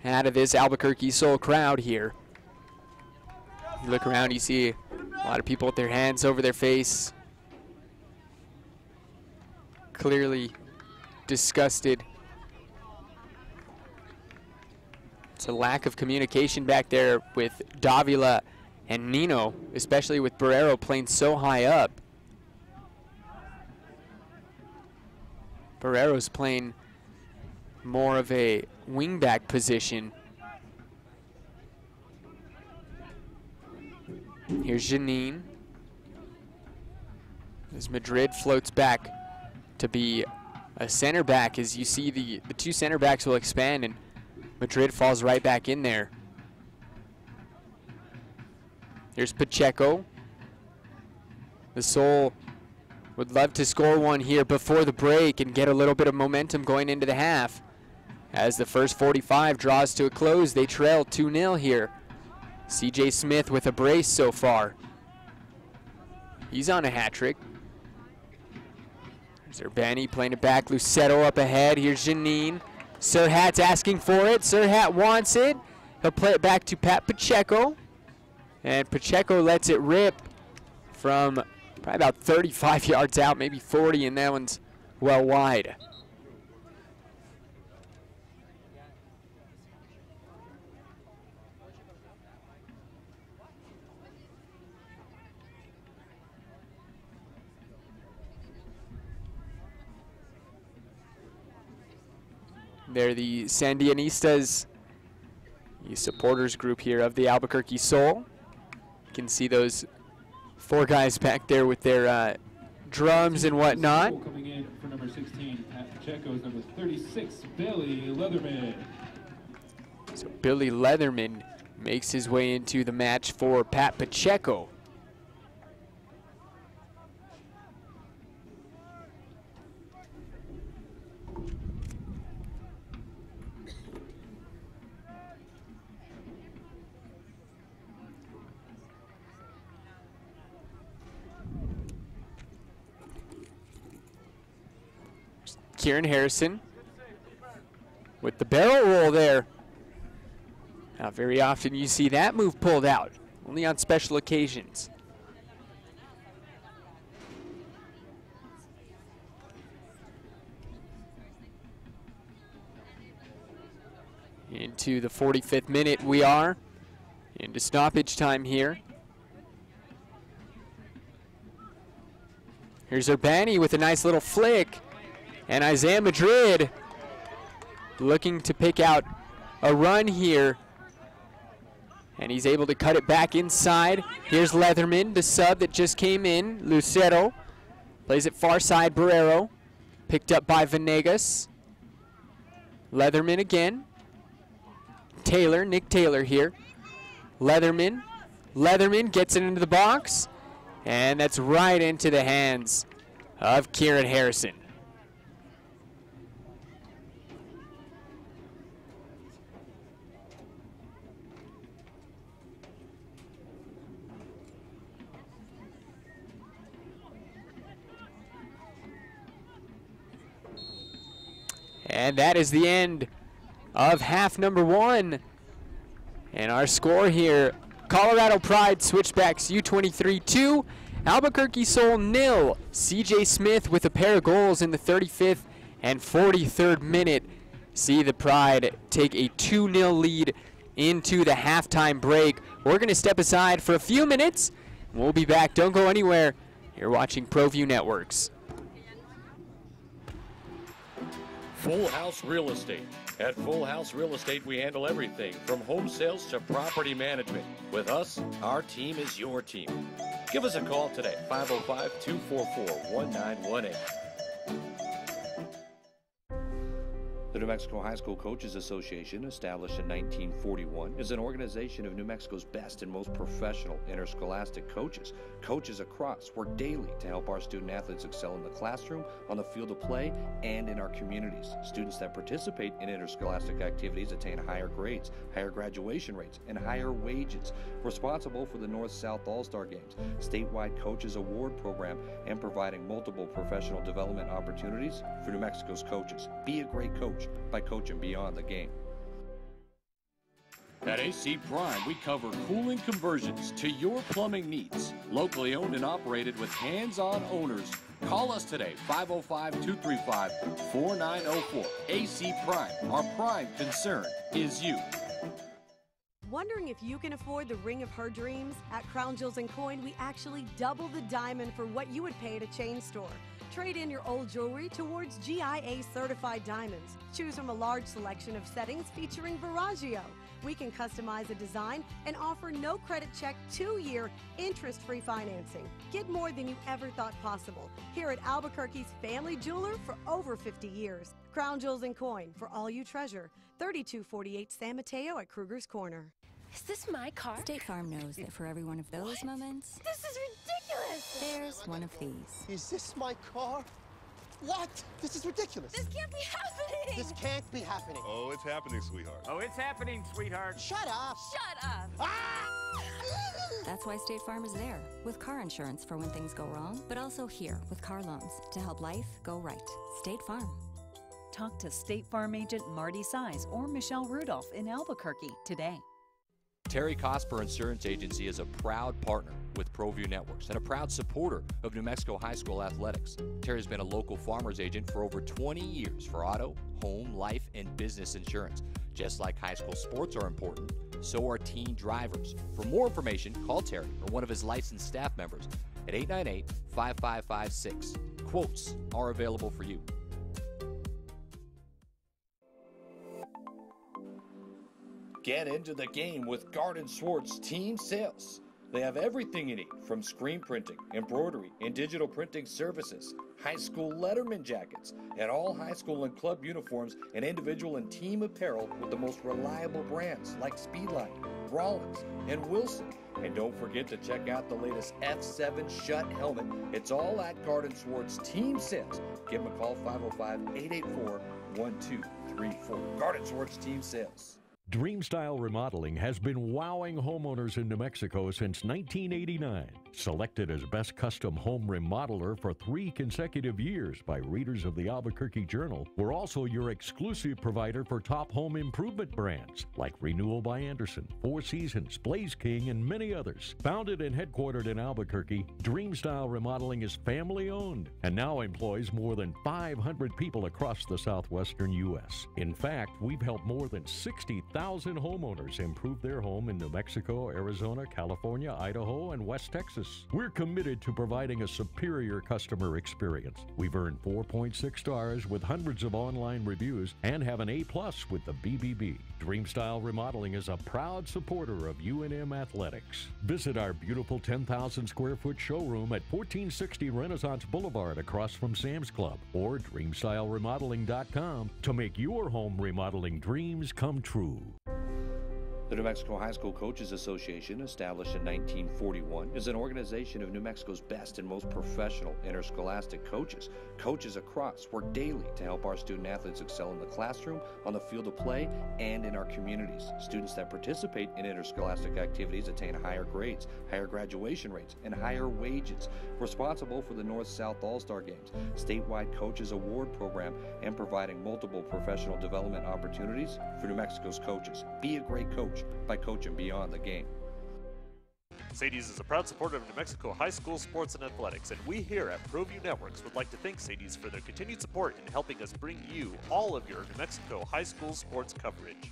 out of this Albuquerque Sol crowd here. You look around, you see a lot of people with their hands over their face, clearly disgusted. It's a lack of communication back there with Davila and Nino, especially with Barrero playing so high up. Barrero's playing more of a wingback position. Here's Janine. As Madrid floats back to be a center back, as you see the two center backs will expand, and Madrid falls right back in there. Here's Pacheco. The Sol would love to score one here before the break and get a little bit of momentum going into the half. As the first 45 draws to a close, they trail 2-0 here. CJ Smith with a brace so far. He's on a hat trick. There's Urbani playing it back. Lucero up ahead. Here's Janine. Serhat's asking for it. Serhat wants it. He'll play it back to Pat Pacheco. And Pacheco lets it rip from probably about 35 yards out, maybe 40, and that one's well wide. They're the Sandinistas, the supporters group here of the Albuquerque Sol. You can see those 4 guys back there with their drums and whatnot. Coming in for number 16, Pat Pacheco's number 36, Billy Leatherman. So Billy Leatherman makes his way into the match for Pat Pacheco. Kieran Harrison with the barrel roll there. Not very often you see that move pulled out, only on special occasions. Into the 45th minute we are. Into stoppage time here. Here's Urbani with a nice little flick. And Isaiah Madrid looking to pick out a run here. And he's able to cut it back inside. Here's Leatherman, the sub that just came in. Lucero plays it far side. Barrero picked up by Venegas. Leatherman again. Taylor, Nick Taylor here. Leatherman gets it into the box. And that's right into the hands of Kieran Harrison. And that is the end of half number 1. And our score here, Colorado Pride Switchbacks U-23 2, Albuquerque Sol 0. CJ Smith with a pair of goals in the 35th and 43rd minute. See the Pride take a 2-0 lead into the halftime break. We're going to step aside for a few minutes. We'll be back. Don't go anywhere. You're watching ProView Networks. Full House Real Estate. At Full House Real Estate, we handle everything from home sales to property management. With us, our team is your team. Give us a call today, 505-244-1918. The New Mexico High School Coaches Association, established in 1941, is an organization of New Mexico's best and most professional interscholastic coaches. Coaches across work daily to help our student athletes excel in the classroom, on the field of play, and in our communities. Students that participate in interscholastic activities attain higher grades, higher graduation rates, and higher wages. Responsible for the North-South All-Star Games, statewide Coaches Award Program, and providing multiple professional development opportunities for New Mexico's coaches. Be a great coach by coaching beyond the game. At AC Prime, we cover cooling conversions to your plumbing needs. Locally owned and operated with hands-on owners. Call us today, 505-235-4904. AC Prime, our prime concern is you. Wondering if you can afford the ring of her dreams? At Crown Jewels & Coin, we actually double the diamond for what you would pay at a chain store. Trade in your old jewelry towards GIA certified diamonds. Choose from a large selection of settings featuring Veragio. We can customize a design and offer no credit check 2-year interest-free financing. Get more than you ever thought possible here at Albuquerque's family jeweler for over 50 years. Crown Jewels & Coin, for all you treasure. 3248 San Mateo at Kruger's Corner. Is this my car? State Farm knows that for every one of those moments, This is ridiculous! there's one of these. Is this my car? What? This is ridiculous. This can't be happening! This can't be happening. Oh, it's happening, sweetheart. Oh, it's happening, sweetheart. Shut up. Shut up! That's why State Farm is there, with car insurance for when things go wrong, but also here with car loans to help life go right. State Farm. Talk to State Farm agent Marty Size or Michelle Rudolph in Albuquerque today. Terry Cosper Insurance Agency is a proud partner with ProView Networks and a proud supporter of New Mexico high school athletics. Terry's been a local farmer's agent for over 20 years for auto, home, life, and business insurance. Just like high school sports are important, so are teen drivers. For more information, call Terry or one of his licensed staff members at 898-5556. Quotes are available for you. Get into the game with Garden Swartz Team Sales. They have everything you need, from screen printing, embroidery, and digital printing services, high school letterman jackets, and all high school and club uniforms and individual and team apparel with the most reliable brands like Speedline, Rawlins, and Wilson. And don't forget to check out the latest F7 Shut helmet. It's all at Garden Swartz Team Sales. Give them a call, 505-884-1234. Garden Swartz Team Sales. Dreamstyle Remodeling has been wowing homeowners in New Mexico since 1989. Selected as Best Custom Home Remodeler for 3 consecutive years by readers of the Albuquerque Journal, we're also your exclusive provider for top home improvement brands like Renewal by Anderson, Four Seasons, Blaze King, and many others. Founded and headquartered in Albuquerque, Dreamstyle Remodeling is family-owned and now employs more than 500 people across the southwestern U.S. In fact, we've helped more than 60,000 homeowners improve their home in New Mexico, Arizona, California, Idaho, and West Texas. We're committed to providing a superior customer experience. We've earned 4.6 stars with hundreds of online reviews and have an A+ with the BBB. Dreamstyle Remodeling is a proud supporter of UNM Athletics. Visit our beautiful 10,000 square foot showroom at 1460 Renaissance Boulevard across from Sam's Club, or dreamstyleremodeling.com to make your home remodeling dreams come true. The New Mexico High School Coaches Association, established in 1941, is an organization of New Mexico's best and most professional interscholastic coaches. Coaches across work daily to help our student athletes excel in the classroom, on the field of play, and in our communities. Students that participate in interscholastic activities attain higher grades, higher graduation rates, and higher wages. Responsible for the North-South All-Star Games, statewide Coaches Award Program, and providing multiple professional development opportunities for New Mexico's coaches. Be a great coach by coaching beyond the game. Sadie's is a proud supporter of New Mexico high school sports and athletics, and we here at ProView Networks would like to thank Sadie's for their continued support in helping us bring you all of your New Mexico high school sports coverage.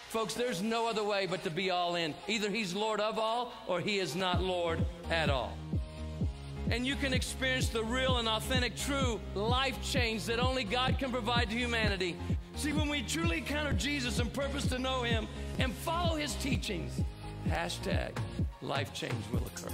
Folks, there's no other way but to be all in. Either he's Lord of all, or he is not Lord at all. And you can experience the real and authentic, true life change that only God can provide to humanity. See, when we truly encounter Jesus and purpose to know him and follow his teachings, hashtag life change will occur.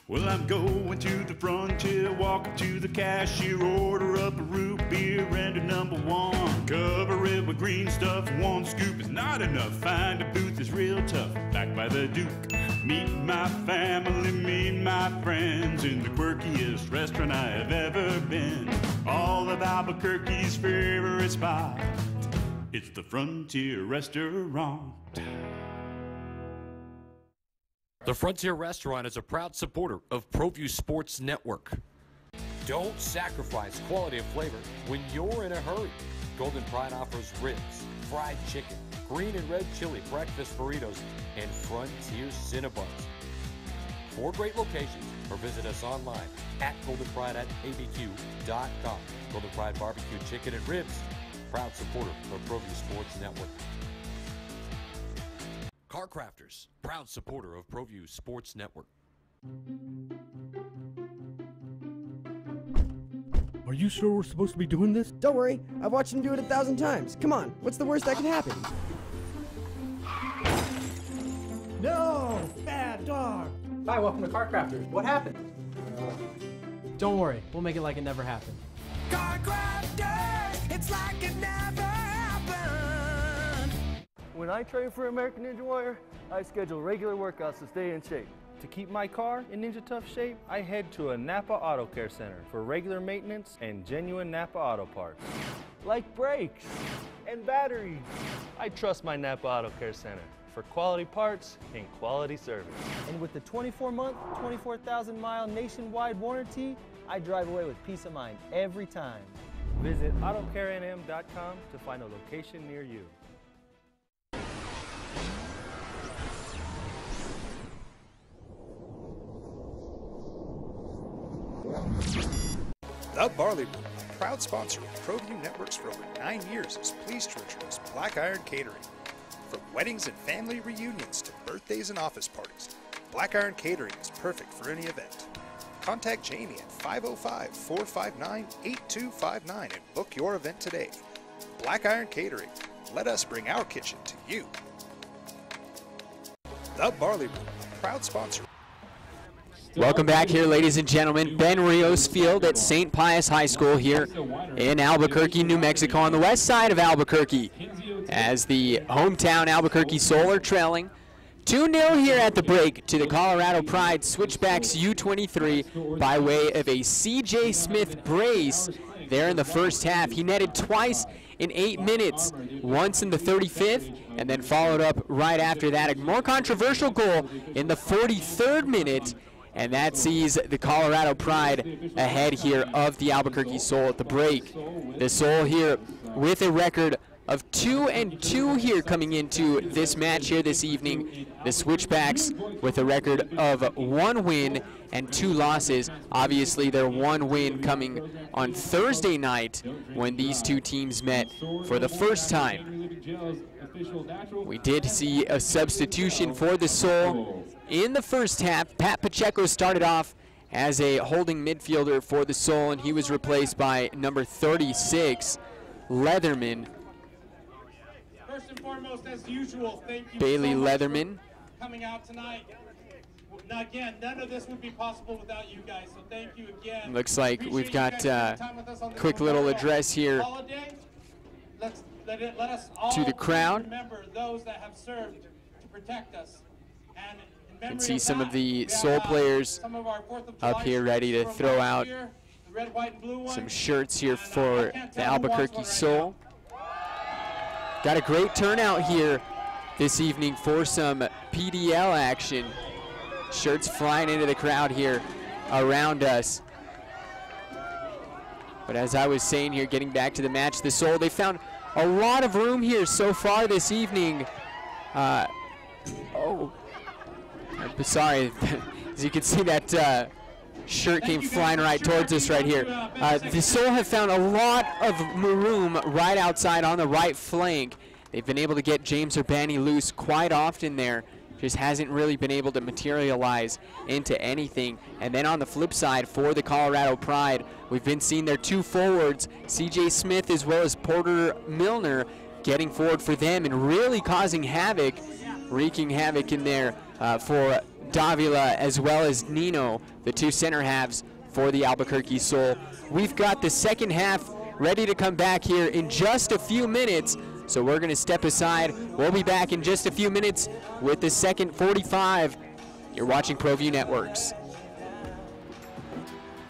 Well, I'm going to the frontier, walk up to the cashier, order up a root beer and a number one. Cover it with green stuff, one scoop is not enough. Find a booth that's real tough, backed by the Duke. Meet my family, meet my friends in the quirkiest restaurant I have ever been. All of Albuquerque's favorite spot, it's the Frontier Restaurant. The Frontier Restaurant is a proud supporter of ProView Sports Network. Don't sacrifice quality and flavor when you're in a hurry. Golden Pride offers ribs, fried chicken, green and red chili breakfast burritos, and Frontier Cinnabons. 4 great locations, or visit us online at goldenpride@abq.com. Golden Pride Barbecue Chicken and Ribs, proud supporter of ProView Sports Network. Car Crafters, proud supporter of ProView Sports Network. Are you sure we're supposed to be doing this? Don't worry, I've watched him do it 1,000 times. Come on, what's the worst that can happen? No! Bad dog! Hi, welcome to Car Crafters. What happened? Don't worry, we'll make it like it never happened. Car Crafters, it's like it never happened. When I train for American Ninja Warrior, I schedule regular workouts to stay in shape. To keep my car in Ninja Tough shape, I head to a Napa Auto Care Center for regular maintenance and genuine Napa auto parts. Like brakes and batteries. I trust my Napa Auto Care Center for quality parts and quality service. And with the 24-month, 24,000-mile nationwide warranty, I drive away with peace of mind every time. Visit AutoCareNM.com to find a location near you. The Barley Room, a proud sponsor of ProView Networks for over 9 years, is pleased to introduce Black Iron Catering. From weddings and family reunions to birthdays and office parties, Black Iron Catering is perfect for any event. Contact Jamie at 505-459-8259 and book your event today. Black Iron Catering. Let us bring our kitchen to you. The Barley Room, a proud sponsor. Welcome back here, ladies and gentlemen. Ben Rios Field at St. Pius High School here in Albuquerque, New Mexico, on the west side of Albuquerque, as the hometown Albuquerque Sol are trailing 2-0 here at the break to the Colorado Pride Switchbacks U-23 by way of a C.J. Smith brace there in the first half. He netted twice in 8 minutes, once in the 35th, and then followed up right after that. A more controversial goal in the 43rd minute, and that sees the Colorado Pride ahead here of the Albuquerque Sol at the break. The Sol here with a record of 2-2 here coming into this match here this evening. The Switchbacks with a record of 1 win and 2 losses. Obviously, their 1 win coming on Thursday night when these two teams met for the first time. We did see a substitution for the Sol in the first half. Pat Pacheco started off as a holding midfielder for the Sol, and he was replaced by number 36, Leatherman. First and foremost, as usual, thank you Bailey so much Leatherman. for coming out tonight. Now, again, none of this would be possible without you guys, so thank you again. Looks like we've got a quick little address here Let us all to the crowd. remember those that have served to protect us. And you can see some of the Sol players up here ready to throw out some shirts here for the Albuquerque Sol. Got a great turnout here this evening for some PDL action. Shirts flying into the crowd here around us. But as I was saying here, getting back to the match, the Sol, they found a lot of room here so far this evening. Sorry, as you can see, that shirt came flying right towards us right here. The Sol have found a lot of room right outside on the right flank. They've been able to get James Urbani loose quite often there. Just hasn't really been able to materialize into anything. And then on the flip side for the Colorado Pride, we've been seeing their 2 forwards, C.J. Smith as well as Porter Milner, getting forward for them and really causing havoc, wreaking havoc in there for Davila as well as Nino, the 2 center halves for the Albuquerque Sol. We've got the second half ready to come back here in just a few minutes, so we're going to step aside. We'll be back in just a few minutes with the second 45. You're watching ProView Networks.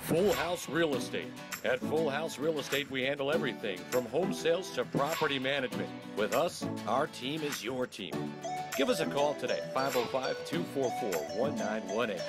Full House Real Estate. At Full House Real Estate, we handle everything from home sales to property management. With us, our team is your team. Give us a call today, 505-244-1918.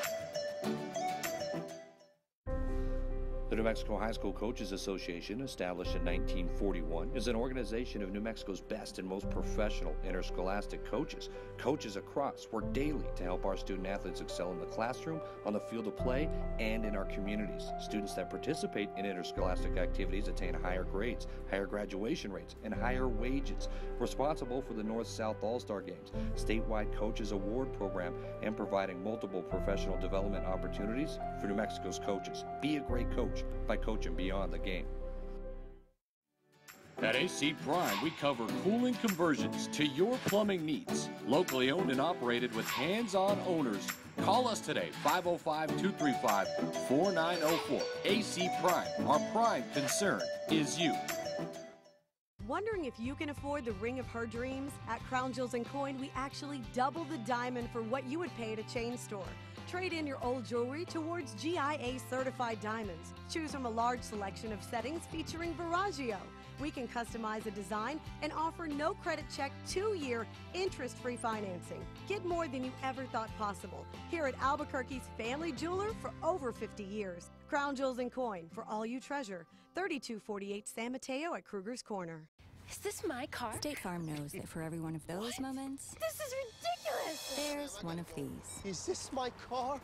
The New Mexico High School Coaches Association, established in 1941, is an organization of New Mexico's best and most professional interscholastic coaches. Coaches across work daily to help our student athletes excel in the classroom, on the field of play, and in our communities. Students that participate in interscholastic activities attain higher grades, higher graduation rates, and higher wages. Responsible for the North-South All-Star Games, statewide coaches award program, and providing multiple professional development opportunities for New Mexico's coaches. Be a great coach by coaching beyond the game. At AC Prime, we cover cooling conversions to your plumbing needs. Locally owned and operated with hands-on owners. Call us today, 505-235-4904. AC Prime, our prime concern is you. Wondering if you can afford the ring of her dreams? At Crown Jewels & Coin, we actually double the diamond for what you would pay at a chain store. Trade in your old jewelry towards GIA certified diamonds. Choose from a large selection of settings featuring Veragio. We can customize a design and offer no credit check 2-year interest-free financing. Get more than you ever thought possible here at Albuquerque's family jeweler for over 50 years. Crown Jewels and Coin, for all you treasure. 3248 San Mateo at Kruger's Corner. Is this my car? State Farm knows that for every one of those moments, This is ridiculous! there's one of these. Is this my car?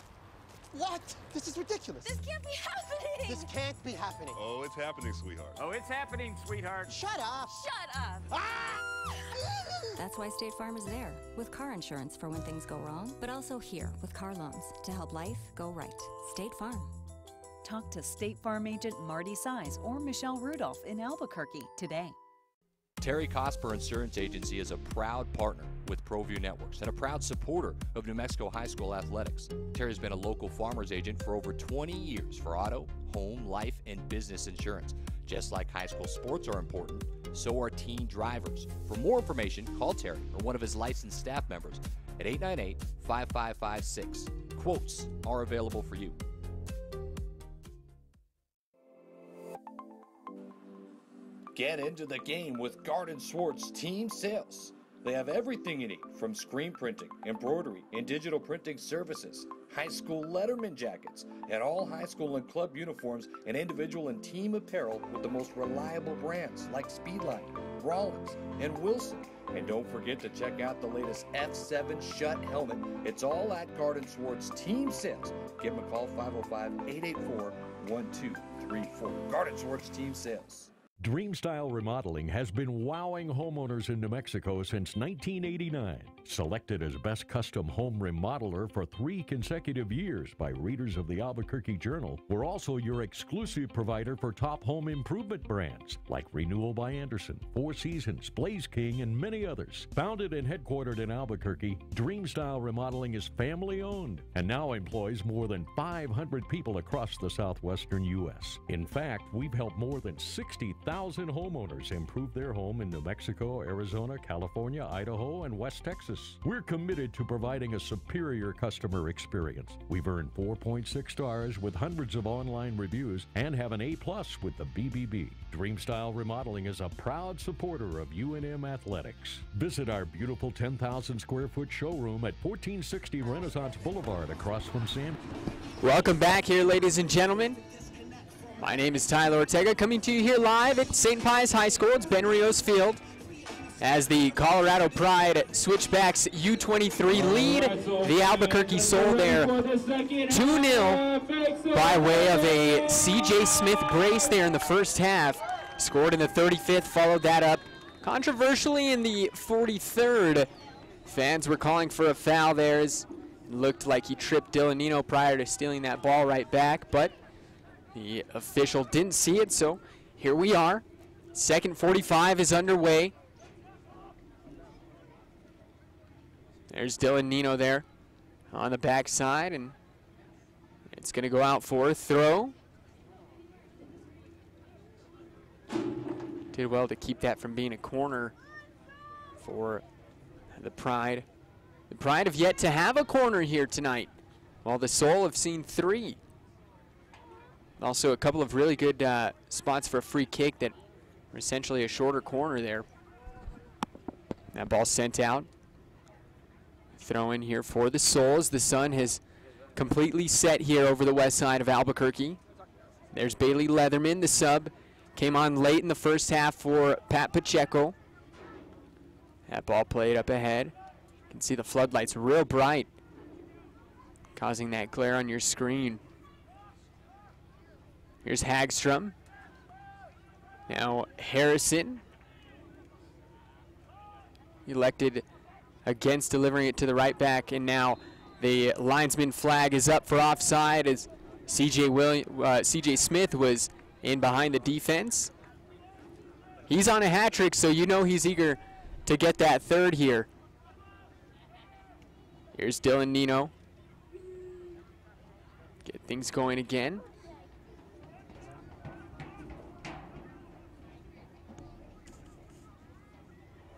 What? This is ridiculous. This can't be happening! This can't be happening. Oh, it's happening, sweetheart. Oh, it's happening, sweetheart. Shut up. Shut up! That's why State Farm is there, with car insurance for when things go wrong, but also here with car loans to help life go right. State Farm. Talk to State Farm agent Marty Size or Michelle Rudolph in Albuquerque today. Terry Cosper Insurance Agency is a proud partner with ProView Networks and a proud supporter of New Mexico high school athletics. Terry's been a local farmer's agent for over 20 years for auto, home, life, and business insurance. Just like high school sports are important, so are teen drivers. For more information, call Terry or one of his licensed staff members at 898-5556. Quotes are available for you. Get into the game with Garden Swartz Team Sales. They have everything you need, from screen printing, embroidery, and digital printing services, high school letterman jackets, and all high school and club uniforms and individual and team apparel with the most reliable brands like Speedline, Rawlins, and Wilson. And don't forget to check out the latest F7 Shut helmet. It's all at Garden Swartz Team Sales. Give them a call, 505-884-1234. Garden Swartz Team Sales. Dream Style Remodeling has been wowing homeowners in New Mexico since 1989. Selected as Best Custom Home Remodeler for 3 consecutive years by readers of the Albuquerque Journal, we're also your exclusive provider for top home improvement brands like Renewal by Anderson, Four Seasons, Blaze King, and many others. Founded and headquartered in Albuquerque, Dream Style Remodeling is family-owned and now employs more than 500 people across the southwestern U.S. In fact, we've helped more than 60,000 homeowners improve their home in New Mexico, Arizona, California, Idaho, and West Texas. We're committed to providing a superior customer experience. We've earned 4.6 stars with hundreds of online reviews and have an A+ with the BBB. Dream Style Remodeling is a proud supporter of UNM Athletics. Visit our beautiful 10,000 square foot showroom at 1460 Renaissance Boulevard across from San. Welcome back here, ladies and gentlemen. My name is Tyler Ortega, coming to you here live at St. Pius High School. It's Ben Rios Field as the Colorado Pride Switchbacks U-23 lead the Albuquerque Sol there 2-0 by way of a CJ Smith brace there in the first half. Scored in the 35th, followed that up controversially in the 43rd. Fans were calling for a foul there as it looked like he tripped Dylan Nino prior to stealing that ball right back, but the official didn't see it, so here we are. Second 45 is underway. There's Dylan Nino there on the backside, and it's going to go out for a throw. Did well to keep that from being a corner for the Pride. The Pride have yet to have a corner here tonight, while the Sol have seen 3. Also a couple of really good spots for a free kick that were essentially a shorter corner there. That ball sent out. Throw in here for the Sol as the sun has completely set here over the west side of Albuquerque. There's Bailey Leatherman, the sub. Came on late in the first half for Pat Pacheco. That ball played up ahead. You can see the floodlights real bright, causing that glare on your screen. Here's Hagstrom. Now Harrison. Elected against delivering it to the right back, and now the linesman flag is up for offside as CJ Smith was in behind the defense. He's on a hat trick, so you know he's eager to get that third here. Here's Dylan Nino. Get things going again.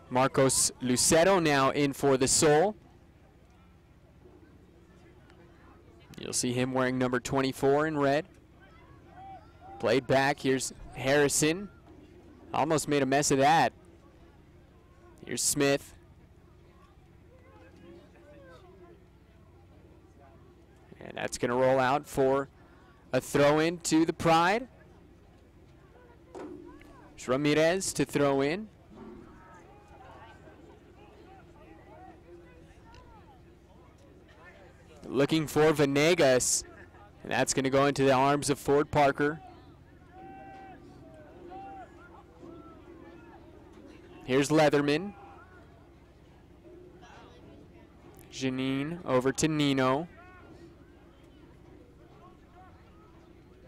Marcos Lucero now in for the Sol. You'll see him wearing number 24 in red. Played back, here's Harrison Almost made a mess of that. Here's Smith. And that's going to roll out for a throw-in to the Pride. It's Ramirez to throw in. Looking for Venegas. And that's going to go into the arms of Ford Parker. Here's Leatherman. Janine over to Nino.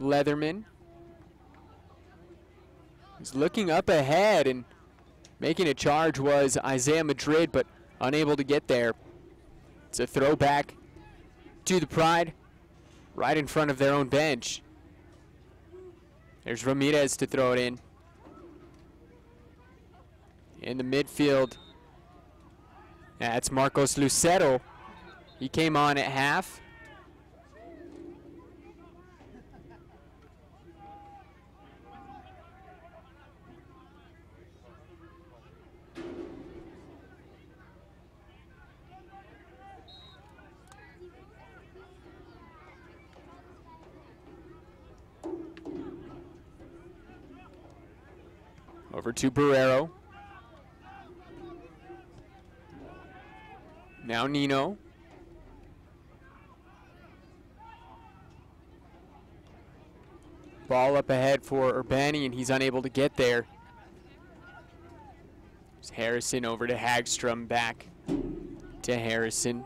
Leatherman. He's looking up ahead, and making a charge was Isaiah Madrid, but unable to get there. It's a throwback to the Pride, right in front of their own bench. There's Ramirez to throw it in. In the midfield, that's Marcos Lucero. He came on at half. Over to Barrero. Now Nino. Ball up ahead for Urbani, and he's unable to get there. There's Harrison over to Hagstrom, back to Harrison.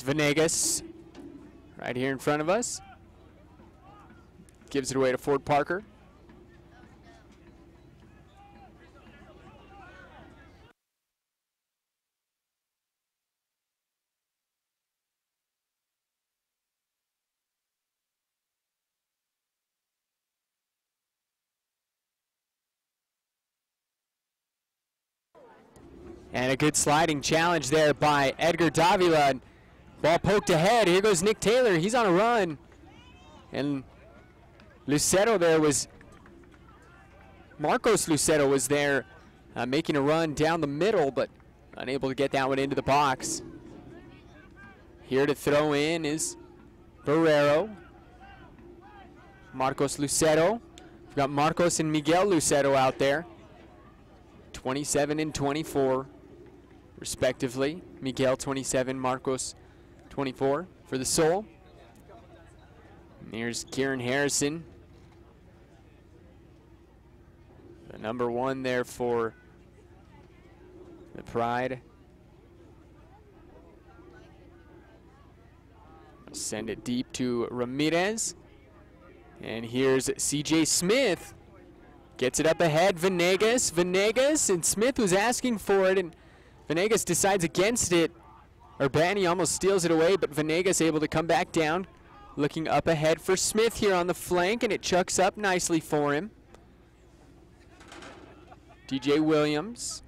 Venegas right here in front of us. Gives it away to Ford Parker. And a good sliding challenge there by Edgar Davila. Ball poked ahead. Here goes Nick Taylor. He's on a run. And Lucero there was, Marcos Lucero was there making a run down the middle, but unable to get that one into the box. Here to throw in is Barrero. Marcos Lucero. We've got Marcos and Miguel Lucero out there. 27 and 24, respectively. Miguel 27, Marcos 24 for the Soul. And here's Kieran Harrison, the number 1 there for the Pride. I'll send it deep to Ramirez. And here's CJ Smith. Gets it up ahead, Venegas. Venegas, and Smith was asking for it, and Venegas decides against it. Urbani almost steals it away, but Venegas able to come back down. Looking up ahead for Smith here on the flank, and it chucks up nicely for him. DJ Williams.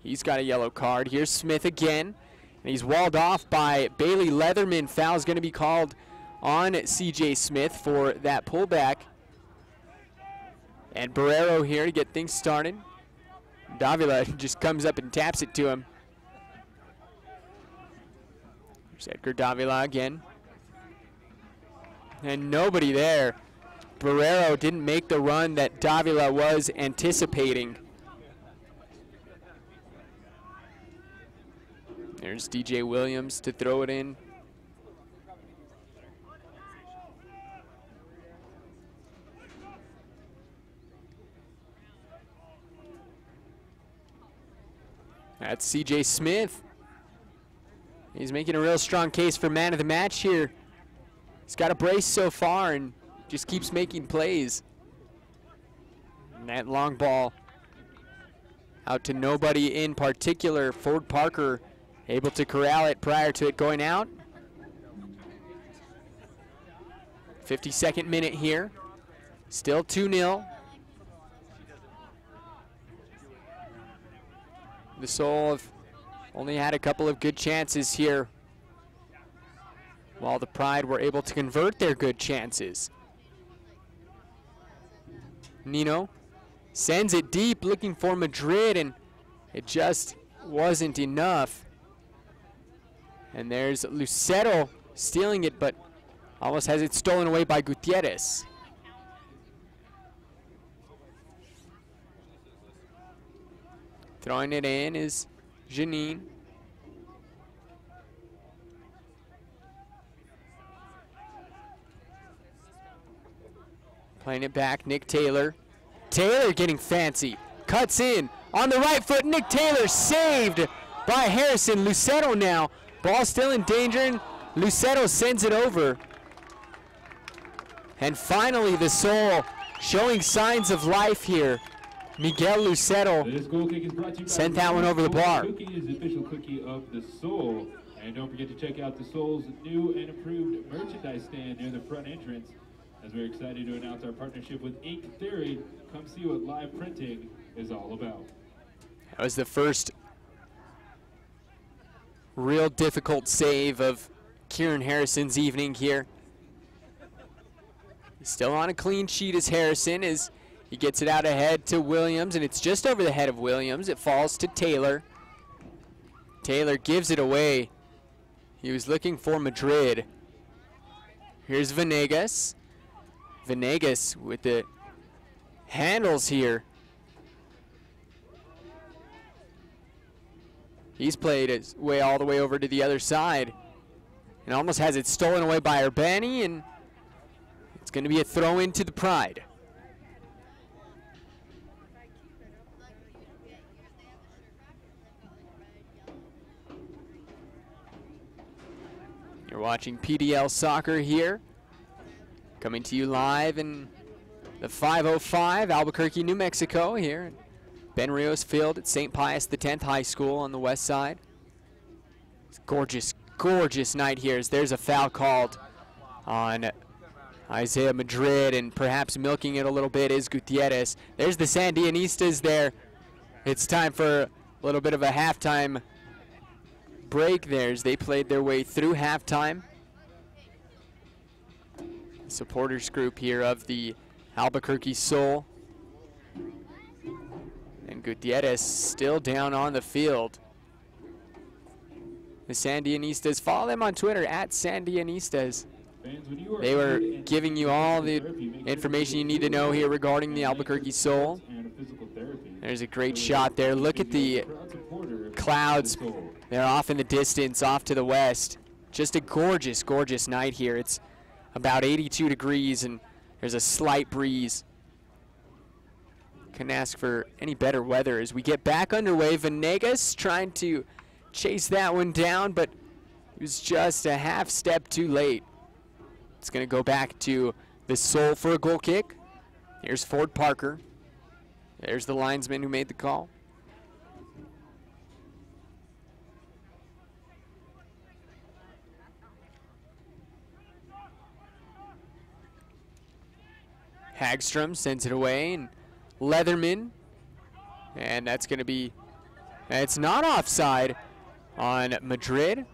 He's got a yellow card. Here's Smith again, and he's walled off by Bailey Leatherman. Foul's going to be called on CJ Smith for that pullback. And Barrero here to get things started. Davila just comes up and taps it to him. There's Edgar Davila again. And nobody there. Barrero didn't make the run that Davila was anticipating. There's DJ Williams to throw it in. That's CJ Smith. He's making a real strong case for man of the match here. He's got a brace so far and just keeps making plays. And that long ball out to nobody in particular. Ford Parker able to corral it prior to it going out. 52nd minute here. Still 2-0. The Soul have only had a couple of good chances here, while the Pride were able to convert their good chances. Nino sends it deep, looking for Madrid, and it just wasn't enough. And there's Lucero stealing it, but almost has it stolen away by Gutierrez. Throwing it in is Janine. Playing it back, Nick Taylor. Taylor getting fancy, cuts in on the right foot. Nick Taylor saved by Harrison. Lucero now, ball still in danger, and Lucero sends it over. And finally the Soul showing signs of life here. Miguel Lucero sent that one over the bar. Cookie is the official cookie of the Soul. And don't forget to check out the Soul's new and improved merchandise stand near the front entrance, as we're excited to announce our partnership with Ink Theory. Come see what live printing is all about. That was the first real difficult save of Kieran Harrison's evening here. He's still on a clean sheet as Harrison, as he gets it out ahead to Williams, and it's just over the head of Williams. It falls to Taylor. Taylor gives it away. He was looking for Madrid. Here's Venegas. Venegas with the handles here. He's played his way all the way over to the other side and almost has it stolen away by Urbani, and it's going to be a throw into the Pride. You're watching PDL Soccer here, coming to you live in the 505 Albuquerque, New Mexico, here at Ben Rios Field at St. Pius X High School on the west side. It's a gorgeous, gorgeous night here, as there's a foul called on Isaiah Madrid, and perhaps milking it a little bit is Gutierrez. There's the Sandinistas there. It's time for a little bit of a halftime break there, as they played their way through halftime. The supporters group here of the Albuquerque Soul. And Gutierrez still down on the field. The Sandinistas, follow them on Twitter at Sandinistas. They were giving you all the information you need to know here regarding the Albuquerque Soul. There's a great shot there. Look at the clouds. They're off in the distance, off to the west. Just a gorgeous, gorgeous night here. It's about 82 degrees, and there's a slight breeze. Couldn't ask for any better weather as we get back underway. Venegas trying to chase that one down, but it was just a half step too late. It's going to go back to the Soul for a goal kick. Here's Ford Parker. There's the linesman who made the call. Hagstrom sends it away, and Leatherman, and that's going to be, it's not offside on Madrid.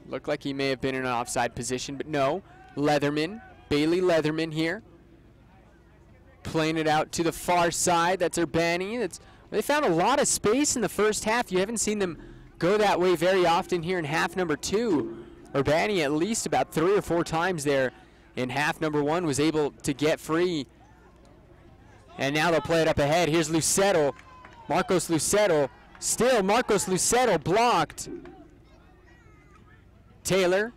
Looked like he may have been in an offside position, but no. Leatherman, Bailey Leatherman here, playing it out to the far side. That's Urbani. They found a lot of space in the first half. You haven't seen them go that way very often here in half number 2. Urbani at least about 3 or 4 times there in half number 1 was able to get free. And now they'll play it up ahead. Here's Lucero, Marcos Lucero. Still Marcos Lucero blocked. Taylor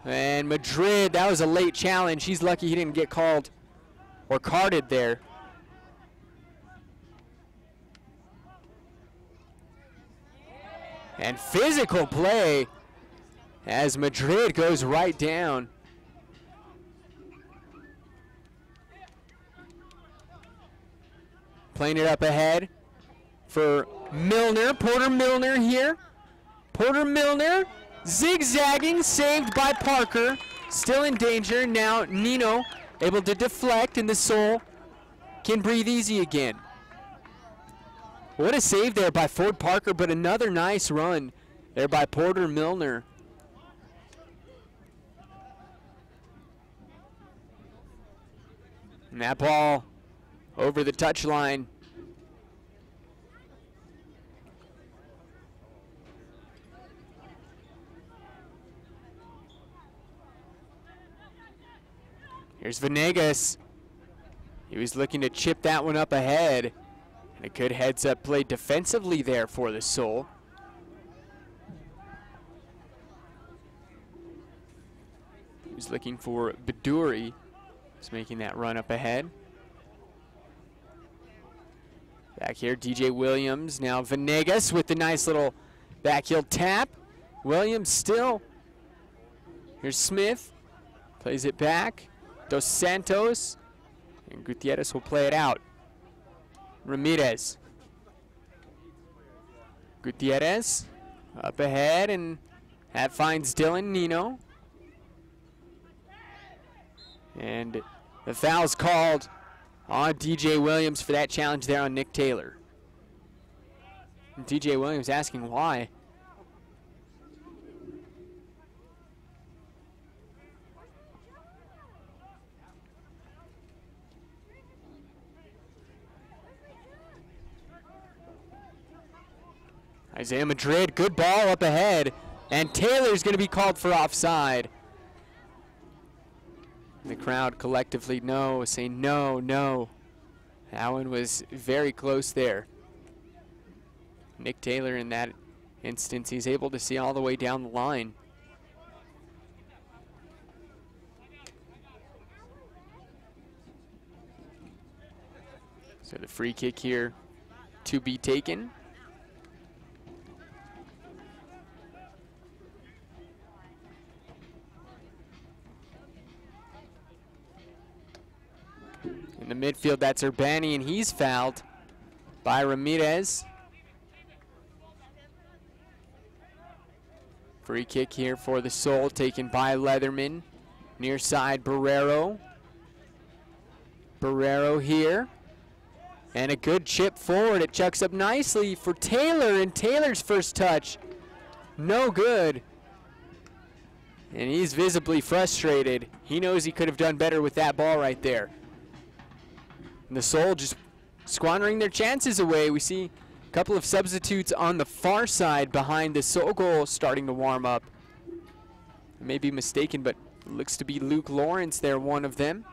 and Madrid, that was a late challenge. He's lucky he didn't get called or carded there. And physical play as Madrid goes right down. Playing it up ahead for Milner, Porter Milner here. Porter Milner zigzagging, saved by Parker. Still in danger. Now Nino able to deflect, and the Soul can breathe easy again. What a save there by Ford Parker, but another nice run there by Porter Milner. And that ball over the touchline. Here's Venegas. He was looking to chip that one up ahead. And a good heads-up play defensively there for the Soul. He was looking for Beduri. He's making that run up ahead. Back here, DJ Williams. Now Venegas with the nice little backheel tap. Williams still. Here's Smith. Plays it back. Dos Santos. And Gutierrez will play it out. Ramirez. Gutierrez up ahead, and that finds Dylan Nino. And the foul's called on DJ Williams for that challenge there on Nick Taylor. And DJ Williams asking why. Isaiah Madrid, good ball up ahead, and Taylor's going to be called for offside. And the crowd collectively saying no, no. That one was very close there. Nick Taylor in that instance, he's able to see all the way down the line. So the free kick here to be taken. In the midfield, that's Urbani, and he's fouled by Ramirez. Free kick here for the Soul, taken by Leatherman. Near side, Barrero. Barrero here. And a good chip forward. It chucks up nicely for Taylor, and Taylor's first touch. No good. And he's visibly frustrated. He knows he could have done better with that ball right there. And the Soul just squandering their chances away. We see a couple of substitutes on the far side behind the Soul goal starting to warm up. I may be mistaken, but it looks to be Luke Lawrence there, one of them.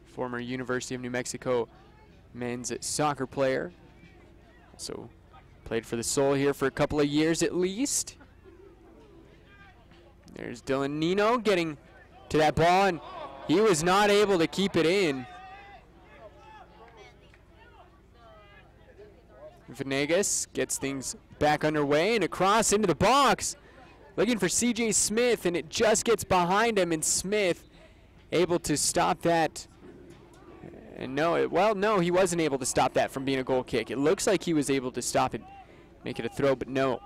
Former University of New Mexico men's soccer player. Also played for the Soul here for a couple of years at least. There's Dylan Nino getting to that ball, and he was not able to keep it in. Venegas gets things back underway and across into the box. Looking for CJ Smith, and it just gets behind him, and Smith able to stop that. And no, he wasn't able to stop that from being a goal kick. It looks like he was able to stop it, make it a throw, but no.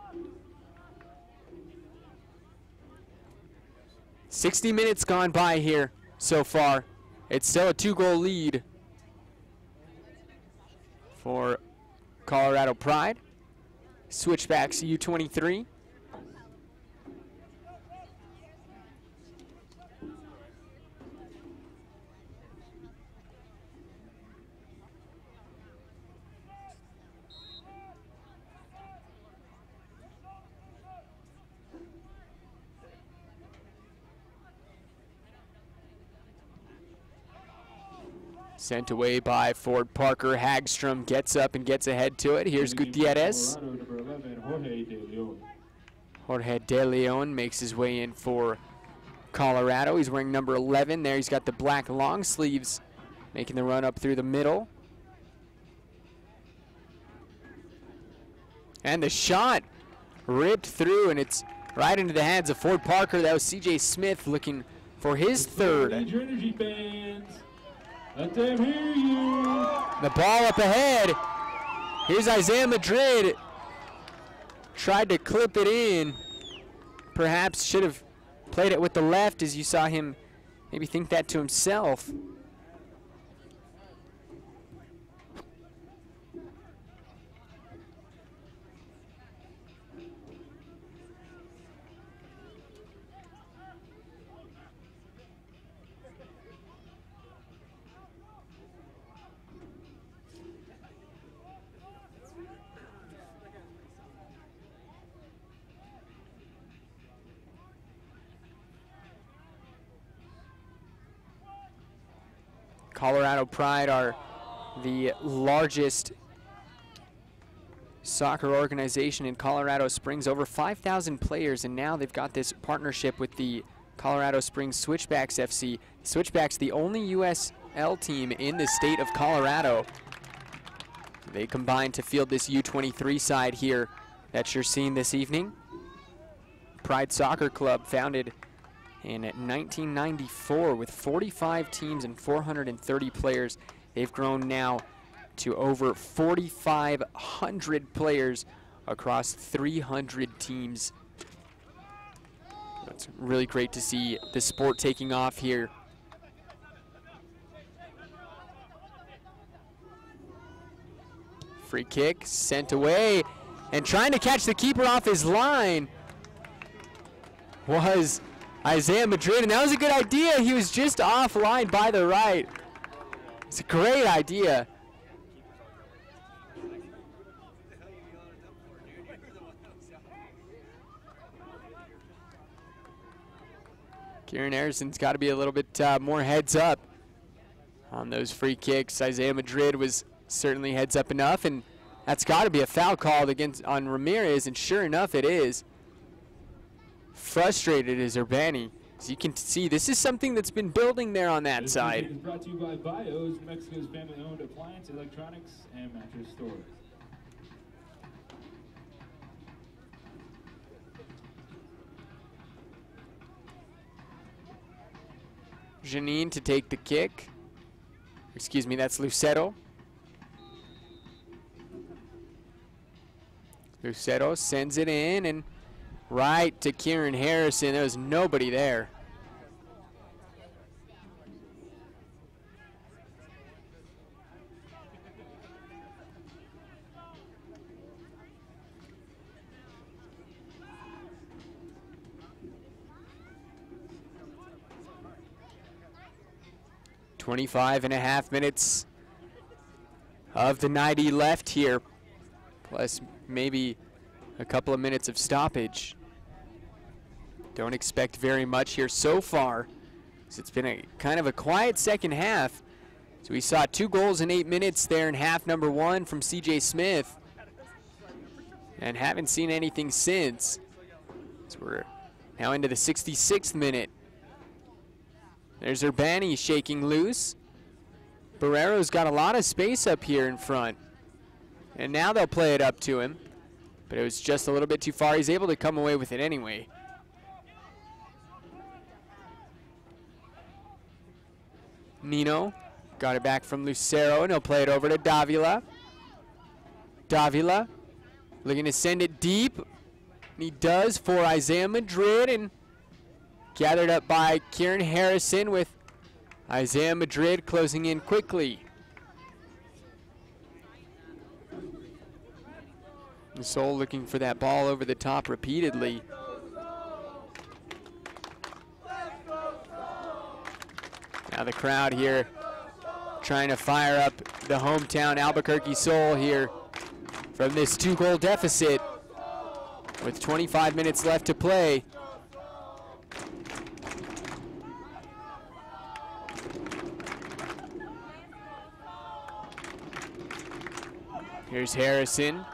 60 minutes gone by here so far. It's still a 2-goal lead for Colorado Pride. Switchbacks U-23. Sent away by Ford Parker. Hagstrom gets up and gets ahead to it. Here's Gutierrez. Jorge De Leon makes his way in for Colorado. He's wearing number 11 there. He's got the black long sleeves, making the run up through the middle. And the shot ripped through, and it's right into the hands of Ford Parker. That was CJ Smith looking for his third. Energy fans. Let them hear you. The ball up ahead. Here's Isaiah Madrid. Tried to clip it in. Perhaps should have played it with the left, as you saw him maybe think that to himself. Colorado Pride are the largest soccer organization in Colorado Springs, over 5,000 players, and now they've got this partnership with the Colorado Springs Switchbacks FC. Switchbacks, the only USL team in the state of Colorado. They combined to field this U-23 side here that you're seeing this evening. Pride Soccer Club, founded in 1994 with 45 teams and 430 players. They've grown now to over 4,500 players across 300 teams. It's really great to see the sport taking off here. Free kick sent away, and trying to catch the keeper off his line was Isaiah Madrid, and that was a good idea. He was just offline by the right. It's a great idea. Kieran Harrison's got to be a little bit more heads up on those free kicks. Isaiah Madrid was certainly heads up enough, and that's got to be a foul called on Ramirez, and sure enough it is. Frustrated is Urbani. As you can see, this is something that's been building there on that side. This is brought to you by Bios, New Mexico's family-owned appliance, electronics, and mattress store. Janine to take the kick. Excuse me, that's Lucero. Lucero sends it in, and right to Kieran Harrison. There was nobody there. .5 minutes of the 90 left here, plus maybe a couple of minutes of stoppage. Don't expect very much here so far, so it's been a kind of a quiet second half. So we saw 2 goals in 8 minutes there in half number 1 from CJ Smith, and haven't seen anything since. So we're now into the 66th minute. There's Urbani shaking loose. Barrero's got a lot of space up here in front, and now they'll play it up to him, but it was just a little bit too far. He's able to come away with it anyway. Nino got it back from Lucero, and he'll play it over to Davila. Davila looking to send it deep, and he does for Isaiah Madrid, and gathered up by Kieran Harrison, with Isaiah Madrid closing in quickly. Sol looking for that ball over the top repeatedly. Now the crowd here trying to fire up the hometown Albuquerque Sol here from this 2-goal deficit with 25 minutes left to play. Here's Harrison.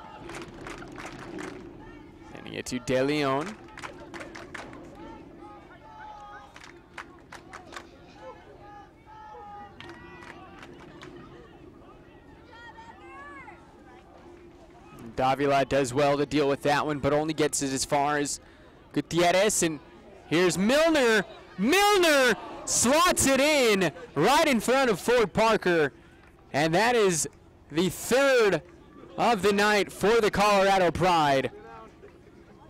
Sending it to De Leon. Davila does well to deal with that one, but only gets it as far as Gutierrez. And here's Milner. Milner slots it in right in front of Ford Parker. And that is the 3rd of the night for the Colorado Pride.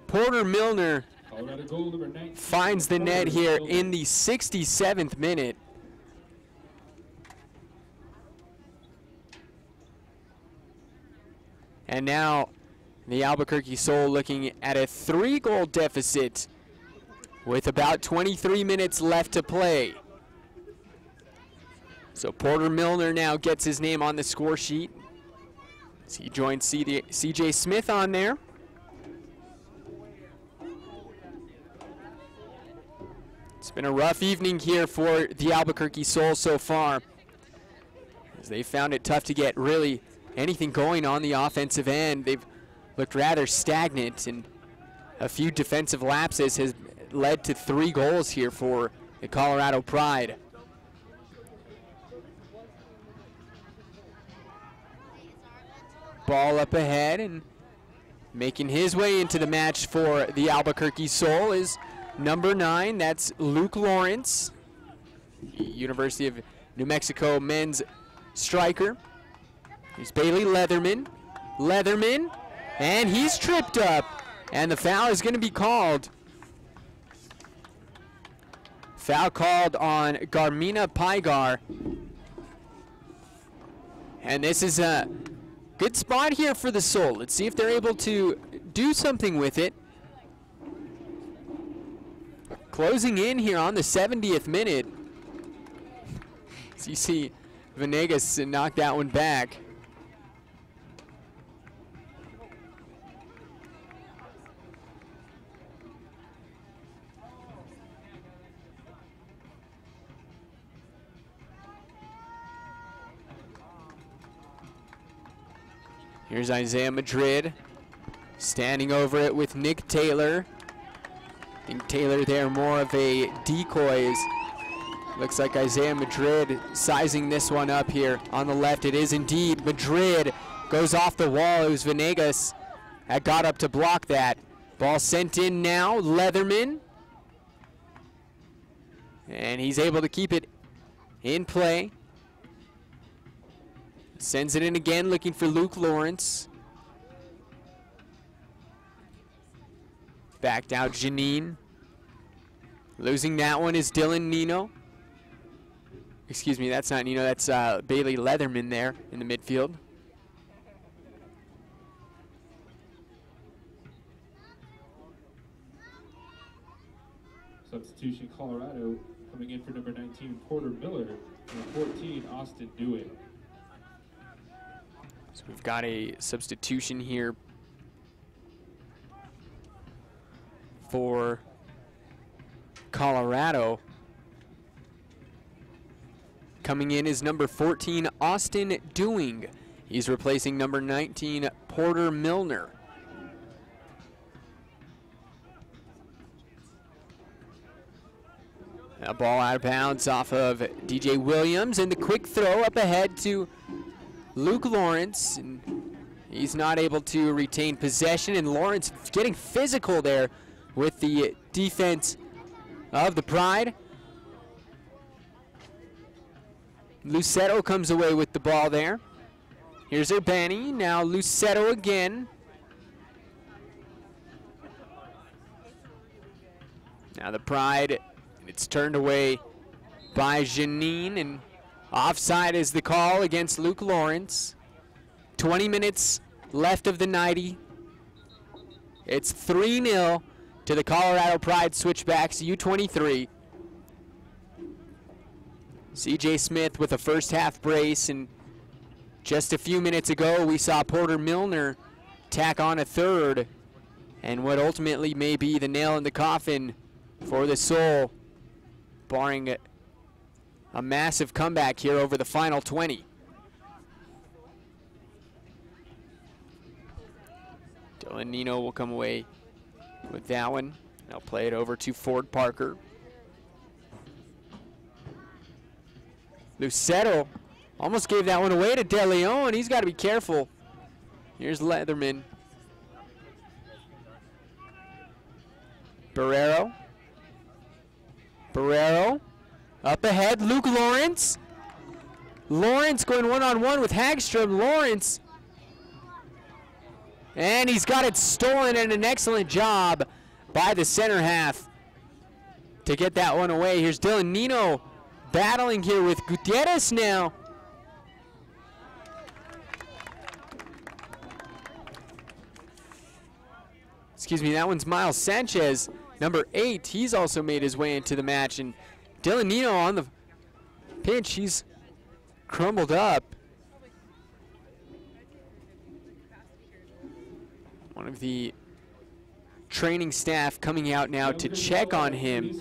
Porter Milner Colorado goal number 19. Finds the net here in the 67th minute. And now the Albuquerque Sol looking at a 3-goal deficit with about 23 minutes left to play. So Porter Milner now gets his name on the score sheet. So he joins CJ Smith on there. It's been a rough evening here for the Albuquerque Sol so far, as they found it tough to get really anything going on the offensive end. They've looked rather stagnant, and a few defensive lapses has led to 3 goals here for the Colorado Pride. Ball up ahead, and making his way into the match for the Albuquerque Sol is number 9. That's Luke Lawrence, University of New Mexico men's striker. Here's Bailey Leatherman. And he's tripped up, and the foul is going to be called. Foul called on Garmina Pygar. And this is a good spot here for the Sol. Let's see if they're able to do something with it. Closing in here on the 70th minute. So you see Venegas knock that one back. Here's Isaiah Madrid standing over it with Nick Taylor. I think Taylor there more of a decoy. Looks like Isaiah Madrid sizing this one up here on the left. It is indeed Madrid. Goes off the wall. It was Venegas that got up to block that. Ball sent in now. Leatherman. And he's able to keep it in play. Sends it in again, looking for Luke Lawrence. Backed out Janine. Losing that one is Dylan Nino. Excuse me, that's not Nino, that's Bailey Leatherman there in the midfield. Substitution Colorado coming in for number 19, Porter Miller, and 14, Austin Dewey. So we've got a substitution here for Colorado. Coming in is number 14, Austin Dewing. He's replacing number 19, Porter Milner. A ball out of bounds off of DJ Williams, and the quick throw up ahead to Luke Lawrence, and he's not able to retain possession, and Lawrence getting physical there with the defense of the Pride. Lucetto comes away with the ball there. Here's Urbani, now Lucetto again. Now the Pride, it's turned away by Janine, and offside is the call against Luke Lawrence. 20 minutes left of the 90. It's 3-0 to the Colorado Pride Switchbacks U-23. CJ Smith with a first half brace, and just a few minutes ago we saw Porter Milner tack on a third, and what ultimately may be the nail in the coffin for the Sol, barring a massive comeback here over the final 20. Dylan Nino will come away with that one. I'll play it over to Ford Parker. Lucetto almost gave that one away to De Leon. He's got to be careful. Here's Leatherman. Barrero. Up ahead, Luke Lawrence. Lawrence going one-on-one with Hagstrom. Lawrence. And he's got it stolen, and an excellent job by the center half to get that one away. Here's Dylan Nino battling here with Gutierrez now. Excuse me, that one's Miles Sanchez, number 8. He's also made his way into the match. And Dylan Nino on the pinch, he's crumbled up. One of the training staff coming out now to check on him.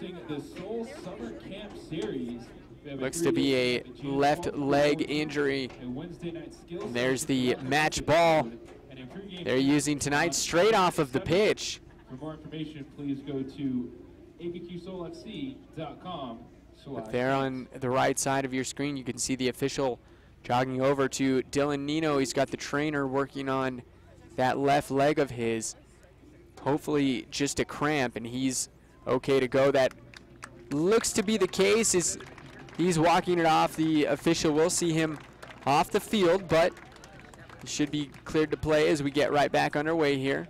Looks to be a left leg injury. And there's the match ball they're using tonight straight off of the pitch. For more information, please go to abqsolfc.com. Up there on the right side of your screen, you can see the official jogging over to Dylan Nino. He's got the trainer working on that left leg of his. Hopefully just a cramp, and he's okay to go. That looks to be the case. He's walking it off. The official will see him off the field, but he should be cleared to play as we get right back underway here.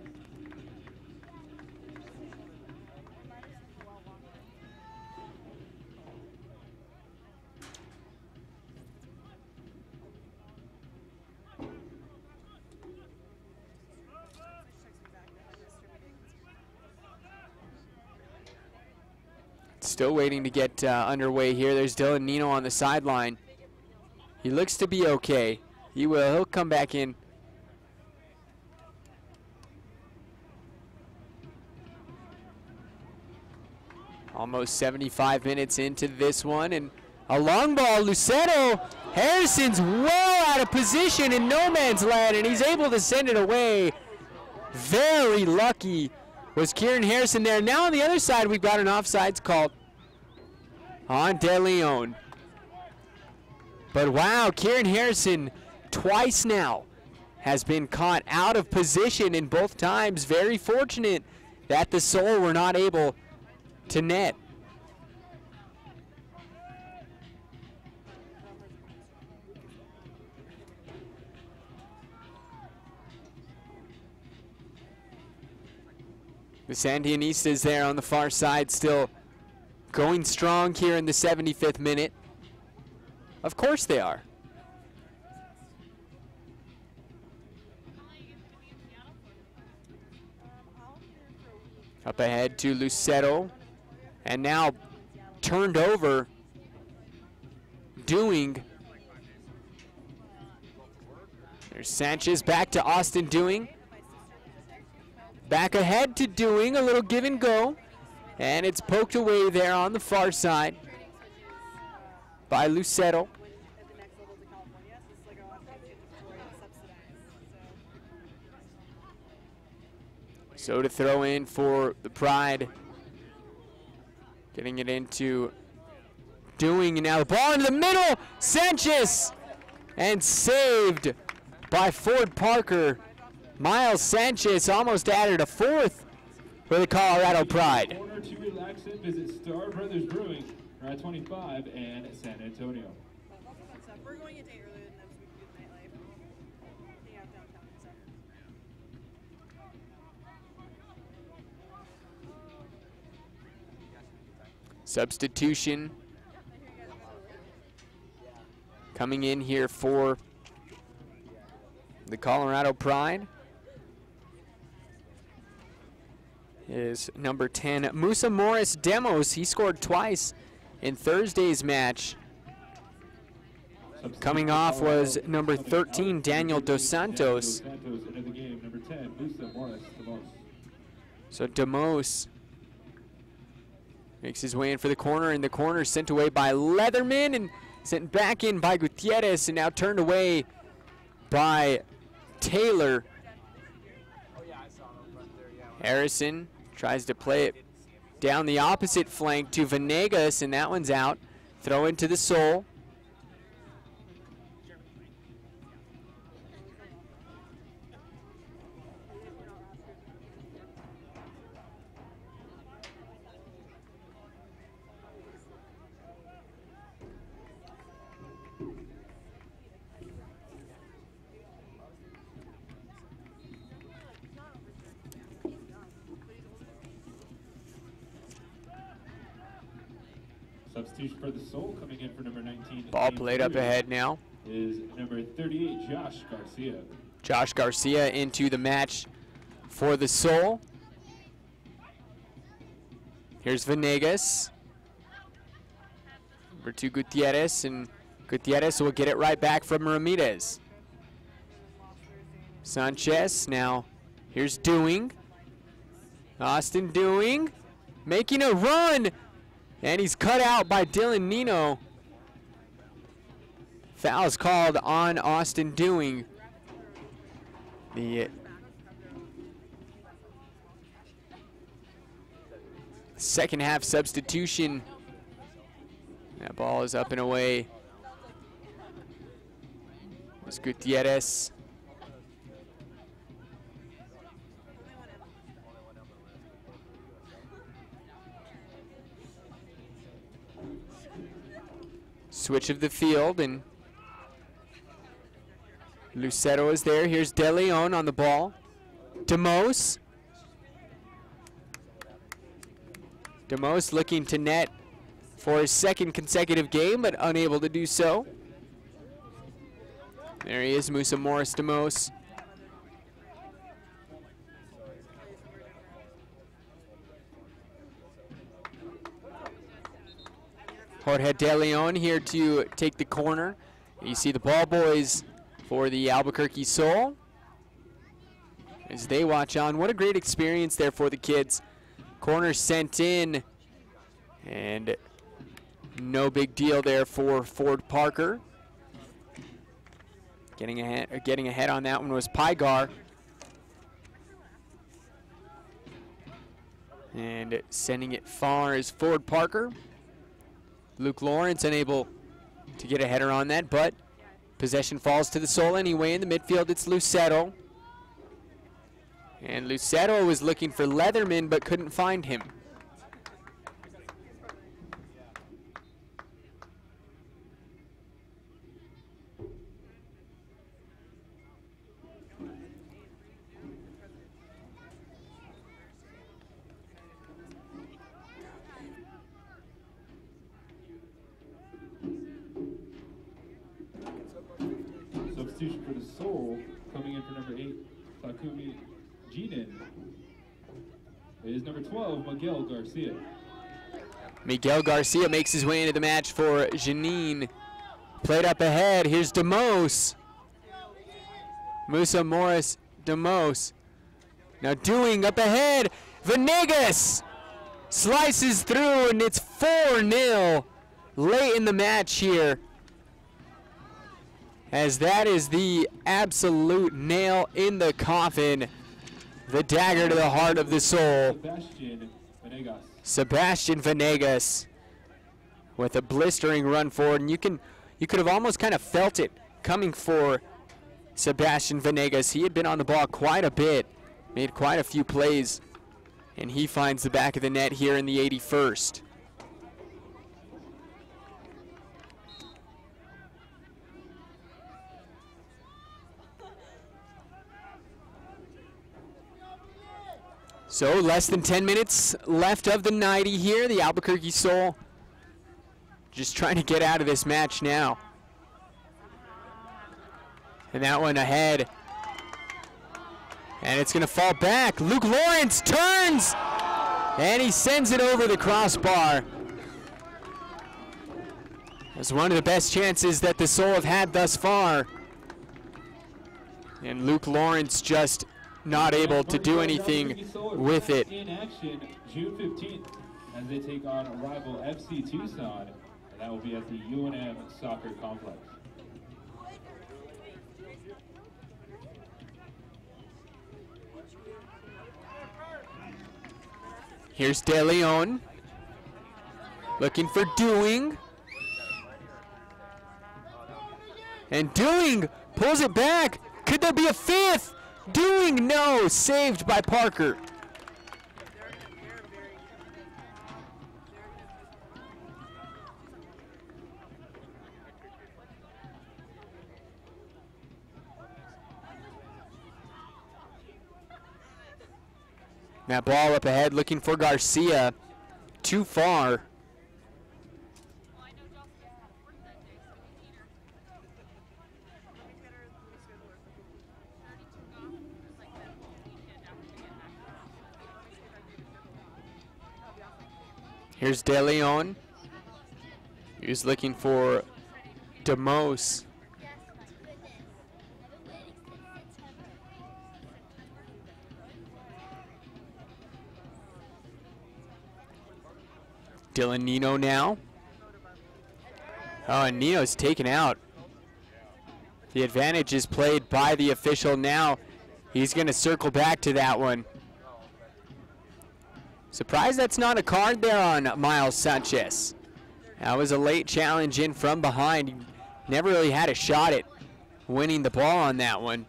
Still waiting to get underway here. There's Dylan Nino on the sideline. He looks to be okay. He'll come back in. Almost 75 minutes into this one, and a long ball. Lucero Harrison's well out of position in no man's land, and he's able to send it away. Very lucky was Kieran Harrison there. Now on the other side, we've got an offsides called on De Leon. But wow, Kieran Harrison twice now has been caught out of position, in both times very fortunate that the Soul were not able to net. The Sandinistas there on the far side still going strong here in the 75th minute. Of course they are. Up ahead to Lucero, and now turned over, Dewing. There's Sanchez back to Austin Dewing. Back ahead to Dewing, a little give and go, and it's poked away there on the far side by Lucero. So to throw in for the Pride. Getting it into Dewing, and now the ball into the middle. Sanchez, and saved by Ford Parker. Miles Sanchez almost added a fourth for the Colorado Pride. Order to relax and visit Star Brothers Brewing, Route 25 and San Antonio. We're going a day earlier than this. We can do nightlife. Hang out downtown. Substitution coming in here for the Colorado Pride is number 10, Musa Morris Demos. He scored twice in Thursday's match. Coming off was number 13, Daniel Dos Santos. So Demos makes his way in for the corner, and the corner sent away by Leatherman and sent back in by Gutierrez, and now turned away by Taylor. Harrison tries to play it down the opposite flank to Venegas, and that one's out. Throw into the Soul. Substitution for the Soul coming in for number 19. Ball played up ahead now. Is number 38, Josh Garcia. Josh Garcia into the match for the Soul. Here's Venegas. Over to Gutierrez, and Gutierrez will get it right back from Ramirez. Sanchez, now here's Dewing. Austin Dewing making a run, and he's cut out by Dylan Nino. Foul's called on Austin Dewing. The second half substitution. That ball is up and away. It's Gutierrez. Switch of the field, and Lucero is there. Here's De Leon on the ball. Demos. Demos looking to net for his second consecutive game, but unable to do so. There he is, Musa Morris Demos. Jorge De Leon here to take the corner. You see the ball boys for the Albuquerque Sol as they watch on. What a great experience there for the kids. Corner sent in, and no big deal there for Ford Parker. Getting ahead on that one was Pygar. And sending it far is Ford Parker. Luke Lawrence unable to get a header on that, but possession falls to the Sol anyway. In the midfield, it's Lucero. And Lucero was looking for Leatherman, but couldn't find him. Substitution for the Soul coming in for number 8, Takumi Jinin, is number 12, Miguel Garcia. Miguel Garcia makes his way into the match for Janine. Played up ahead. Here's Demos. Musa Morris Demos. Now Dewing up ahead. Venegas slices through, and it's 4-0 late in the match here, as that is the absolute nail in the coffin. The dagger to the heart of the Sol. Sebastian Venegas with a blistering run forward, and you could have almost kind of felt it coming for Sebastian Venegas. He had been on the ball quite a bit, made quite a few plays, and he finds the back of the net here in the 81st. So less than 10 minutes left of the 90 here. The Albuquerque Sol just trying to get out of this match now. And that one ahead. And it's going to fall back. Luke Lawrence turns, and he sends it over the crossbar. That's one of the best chances that the Sol have had thus far. And Luke Lawrence just not able to do anything with it. In action June 15th as they take on rival FC Tucson, and that will be at the UNM Soccer Complex. Here's De Leon looking for Dewing, and Dewing pulls it back. Could there be a fifth? Dewing, no, saved by Parker. That ball up ahead looking for Garcia. Too far. Here's De Leon. He's looking for DeMose. Dylan Nino now. Oh, and Nino's taken out. The advantage is played by the official now. He's going to circle back to that one. Surprised that's not a card there on Miles Sanchez. That was a late challenge in from behind. He never really had a shot at winning the ball on that one.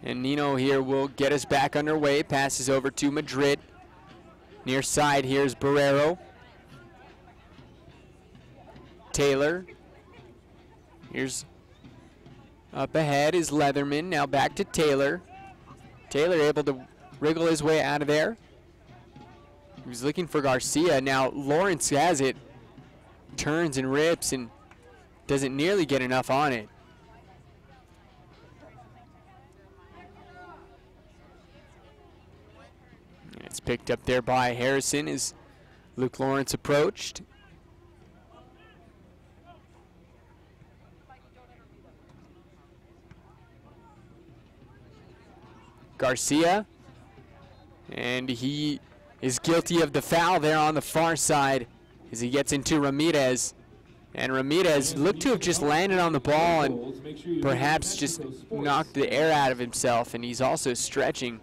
And Nino here will get us back underway. Passes over to Madrid. Near side, here's Barrero. Taylor. Here's up ahead is Leatherman. Now back to Taylor. Taylor able to wriggle his way out of there. He's looking for Garcia. Now Lawrence has it. Turns and rips and doesn't nearly get enough on it. It's picked up there by Harrison as Luke Lawrence approached. Garcia, and he is guilty of the foul there on the far side as he gets into Ramirez. And Ramirez looked to have just landed on the ball and perhaps just knocked the air out of himself, and he's also stretching.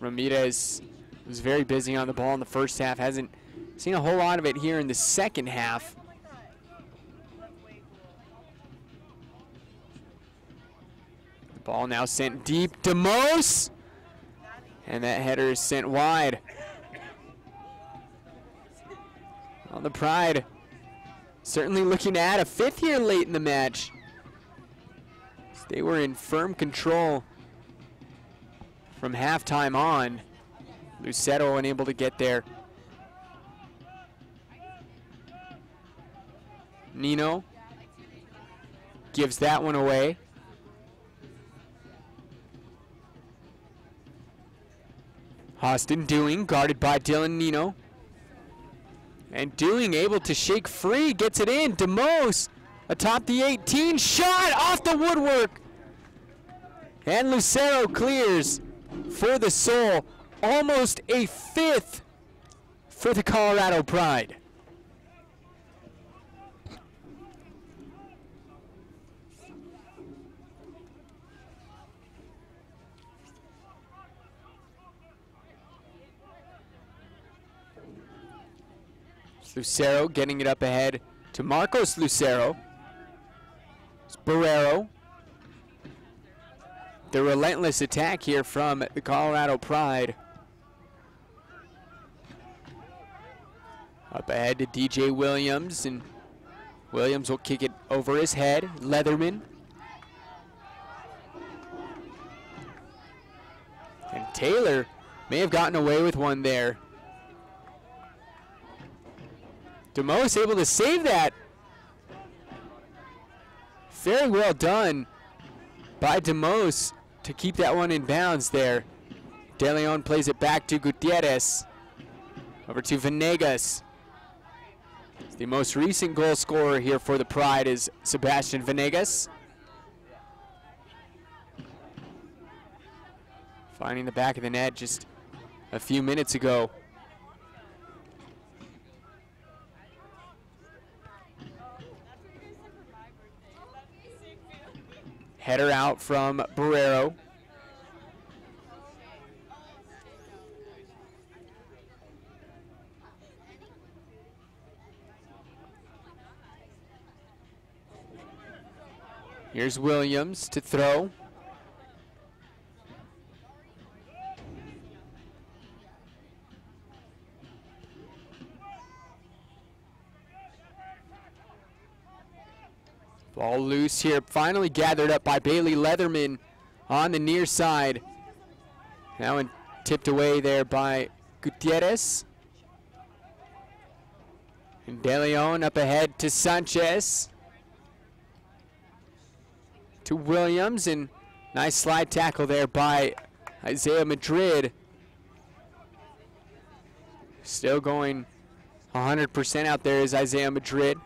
Ramirez was very busy on the ball in the first half, hasn't seen a whole lot of it here in the second half. The ball now sent deep. DeMose! And that header is sent wide. Well, the Pride certainly looking to add a fifth here late in the match. They were in firm control from halftime on. Lucero unable to get there. Nino gives that one away. Austin Dewing guarded by Dylan Nino. And Dewing able to shake free, gets it in. DeMose atop the 18, shot off the woodwork. And Lucero clears for the Soul. Almost a fifth for the Colorado Pride. Lucero getting it up ahead to Marcos Lucero. It's Barrero. The relentless attack here from the Colorado Pride. Up ahead to DJ Williams, and Williams will kick it over his head. Leatherman. And Taylor may have gotten away with one there. DeMose able to save that. Very well done by DeMose to keep that one in bounds there. De Leon plays it back to Gutierrez. Over to Venegas. The most recent goal scorer here for the Pride is Sebastian Venegas. Finding the back of the net just a few minutes ago. Header out from Barrero. Here's Williams to throw. Ball loose here, finally gathered up by Bailey Leatherman on the near side. Now tipped away there by Gutierrez. And De Leon up ahead to Sanchez. To Williams, and nice slide tackle there by Isaiah Madrid still going 100% out there is Isaiah Madrid.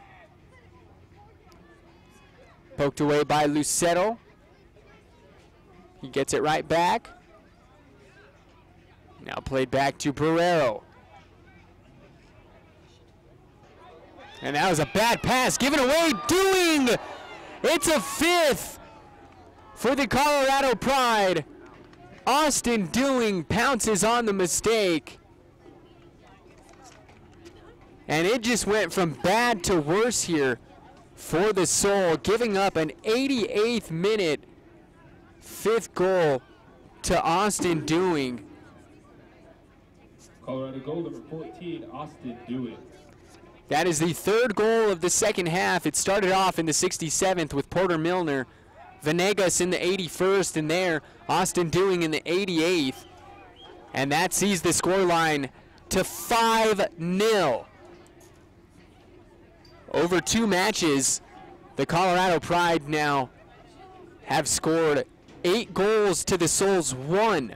Poked away by Lucero. He gets it right back. Now played back to Barrero. And that was a bad pass. Given away, Dewing! It's a 5th for the Colorado Pride. Austin Dewing pounces on the mistake. And it just went from bad to worse here for the Soul, giving up an 88th minute 5th goal to Austin Dewing. Colorado goal number 14, Austin Dewing. That is the 3rd goal of the second half. It started off in the 67th with Porter Milner, Venegas in the 81st, and there Austin Dewing in the 88th. And that sees the scoreline to 5-0. Over 2 matches, the Colorado Pride now have scored 8 goals to the Soul's 1.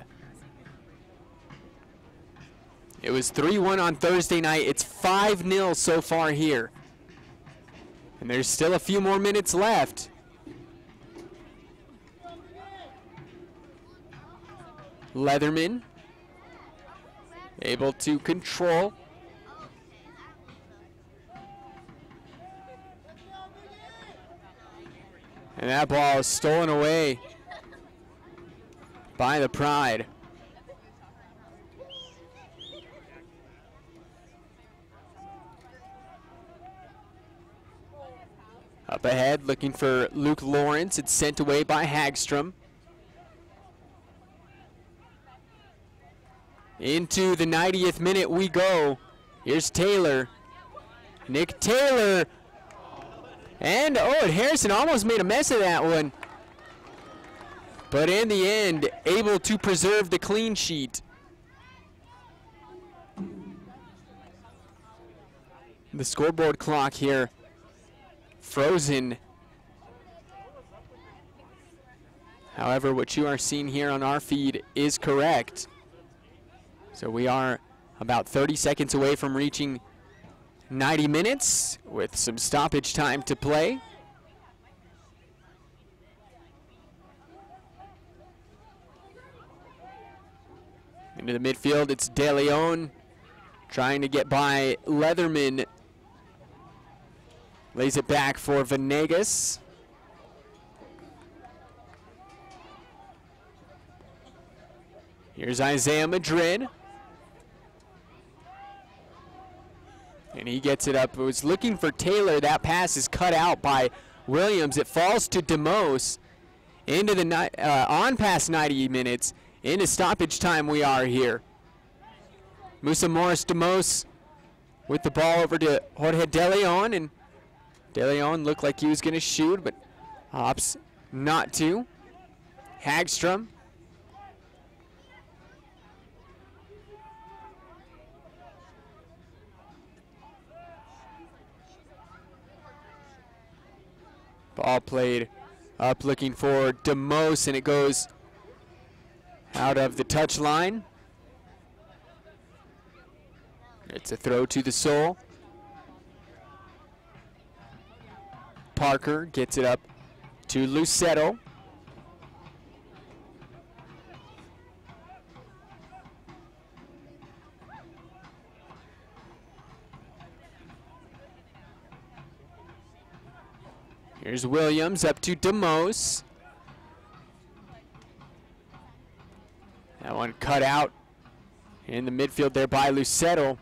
It was 3-1 on Thursday night. It's 5-0 so far here. And there's still a few more minutes left. Leatherman able to control. And that ball is stolen away by the Pride. Up ahead, looking for Luke Lawrence. It's sent away by Hagstrom. Into the 90th minute we go. Here's Taylor. Nick Taylor. And, oh, Harrison almost made a mess of that one. But in the end, able to preserve the clean sheet. The scoreboard clock here frozen. However, what you are seeing here on our feed is correct. So we are about 30 seconds away from reaching 90 minutes with some stoppage time to play. Into the midfield, it's De Leon trying to get by Leatherman. Lays it back for Venegas. Here's Isaiah Madrid. And he gets it up. It was looking for Taylor. That pass is cut out by Williams. It falls to DeMose. Into the on past 90 minutes. Into stoppage time we are here. Musa Morris DeMose with the ball over to Jorge De Leon. And De Leon looked like he was going to shoot, but opts not to. Hagstrom. Ball played up looking for DeMose, and it goes out of the touch line. It's a throw to the Soul. Parker gets it up to Lucero. Here's Williams up to DeMose. That one cut out in the midfield there by Lucero.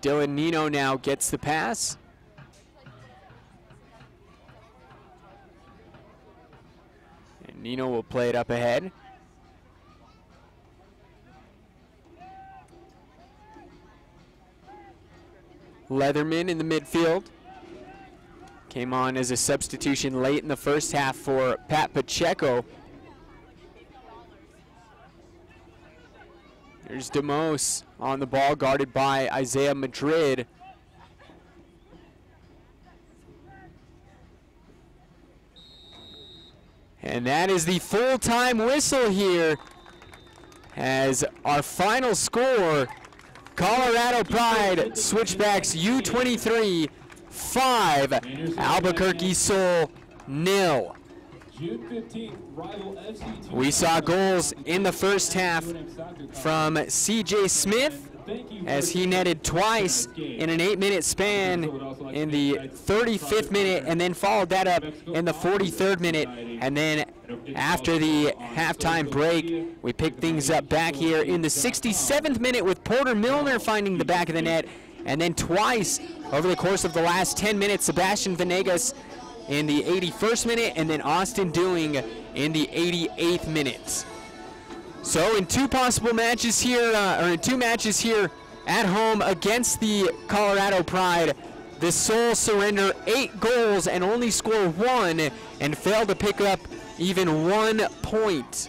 Dylan Nino now gets the pass. And Nino will play it up ahead. Leatherman in the midfield. Came on as a substitution late in the first half for Pat Pacheco. There's DeMose on the ball, guarded by Isaiah Madrid. And that is the full-time whistle here as our final score, Colorado Pride Switchbacks U-23 5, Albuquerque Sol 0. June 15th, rival FC We saw goals in the first half from CJ Smith as he netted twice in an 8-minute span in the 35th minute, and then followed that up in the 43rd minute. And then after the halftime break, we picked things up back here in the 67th minute with Porter Milner finding the back of the net, and then twice over the course of the last 10 minutes, Sebastian Venegas in the 81st minute, and then Austin Doing in the 88th minute. So in two possible matches here, or in two matches here at home against the Colorado Pride, the Sol surrender 8 goals and only score 1, and fail to pick up even 1 point.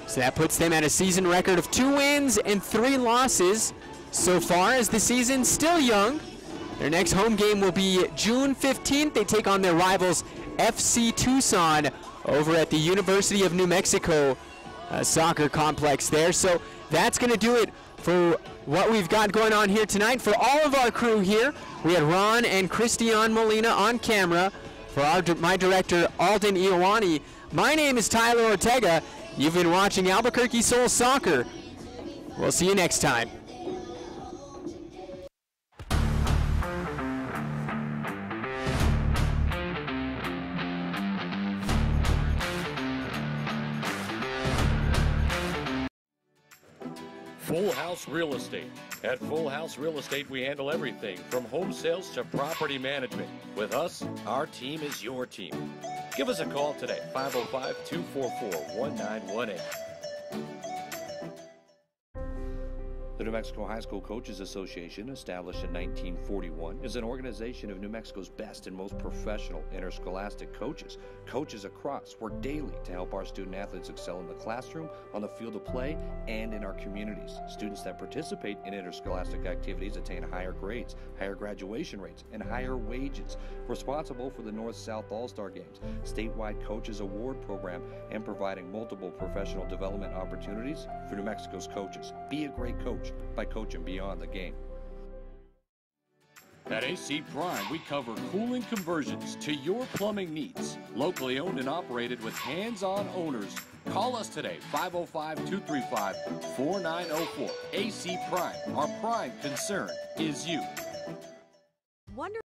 So that puts them at a season record of 2 wins and 3 losses so far, as the season's still young. Their next home game will be June 15th. They take on their rivals FC Tucson over at the University of New Mexico soccer complex there. So that's going to do it for what we've got going on here tonight. For all of our crew here, we had Ron and Christian Molina on camera. For my director, Alden Iowani, my name is Tyler Ortega. You've been watching Albuquerque Sol Soccer. We'll see you next time. Full House Real Estate. At Full House Real Estate, we handle everything from home sales to property management. With us, our team is your team. Give us a call today, 505-244-1918. The New Mexico High School Coaches Association, established in 1941, is an organization of New Mexico's best and most professional interscholastic coaches. Coaches across work daily to help our student athletes excel in the classroom, on the field of play, and in our communities. Students that participate in interscholastic activities attain higher grades, higher graduation rates, and higher wages. Responsible for the North-South All-Star Games, statewide Coaches Award Program, and providing multiple professional development opportunities for New Mexico's coaches. Be a great coach by coaching beyond the game. At AC Prime, we cover cooling conversions to your plumbing needs. Locally owned and operated with hands-on owners. Call us today, 505-235-4904. AC Prime, our prime concern is you.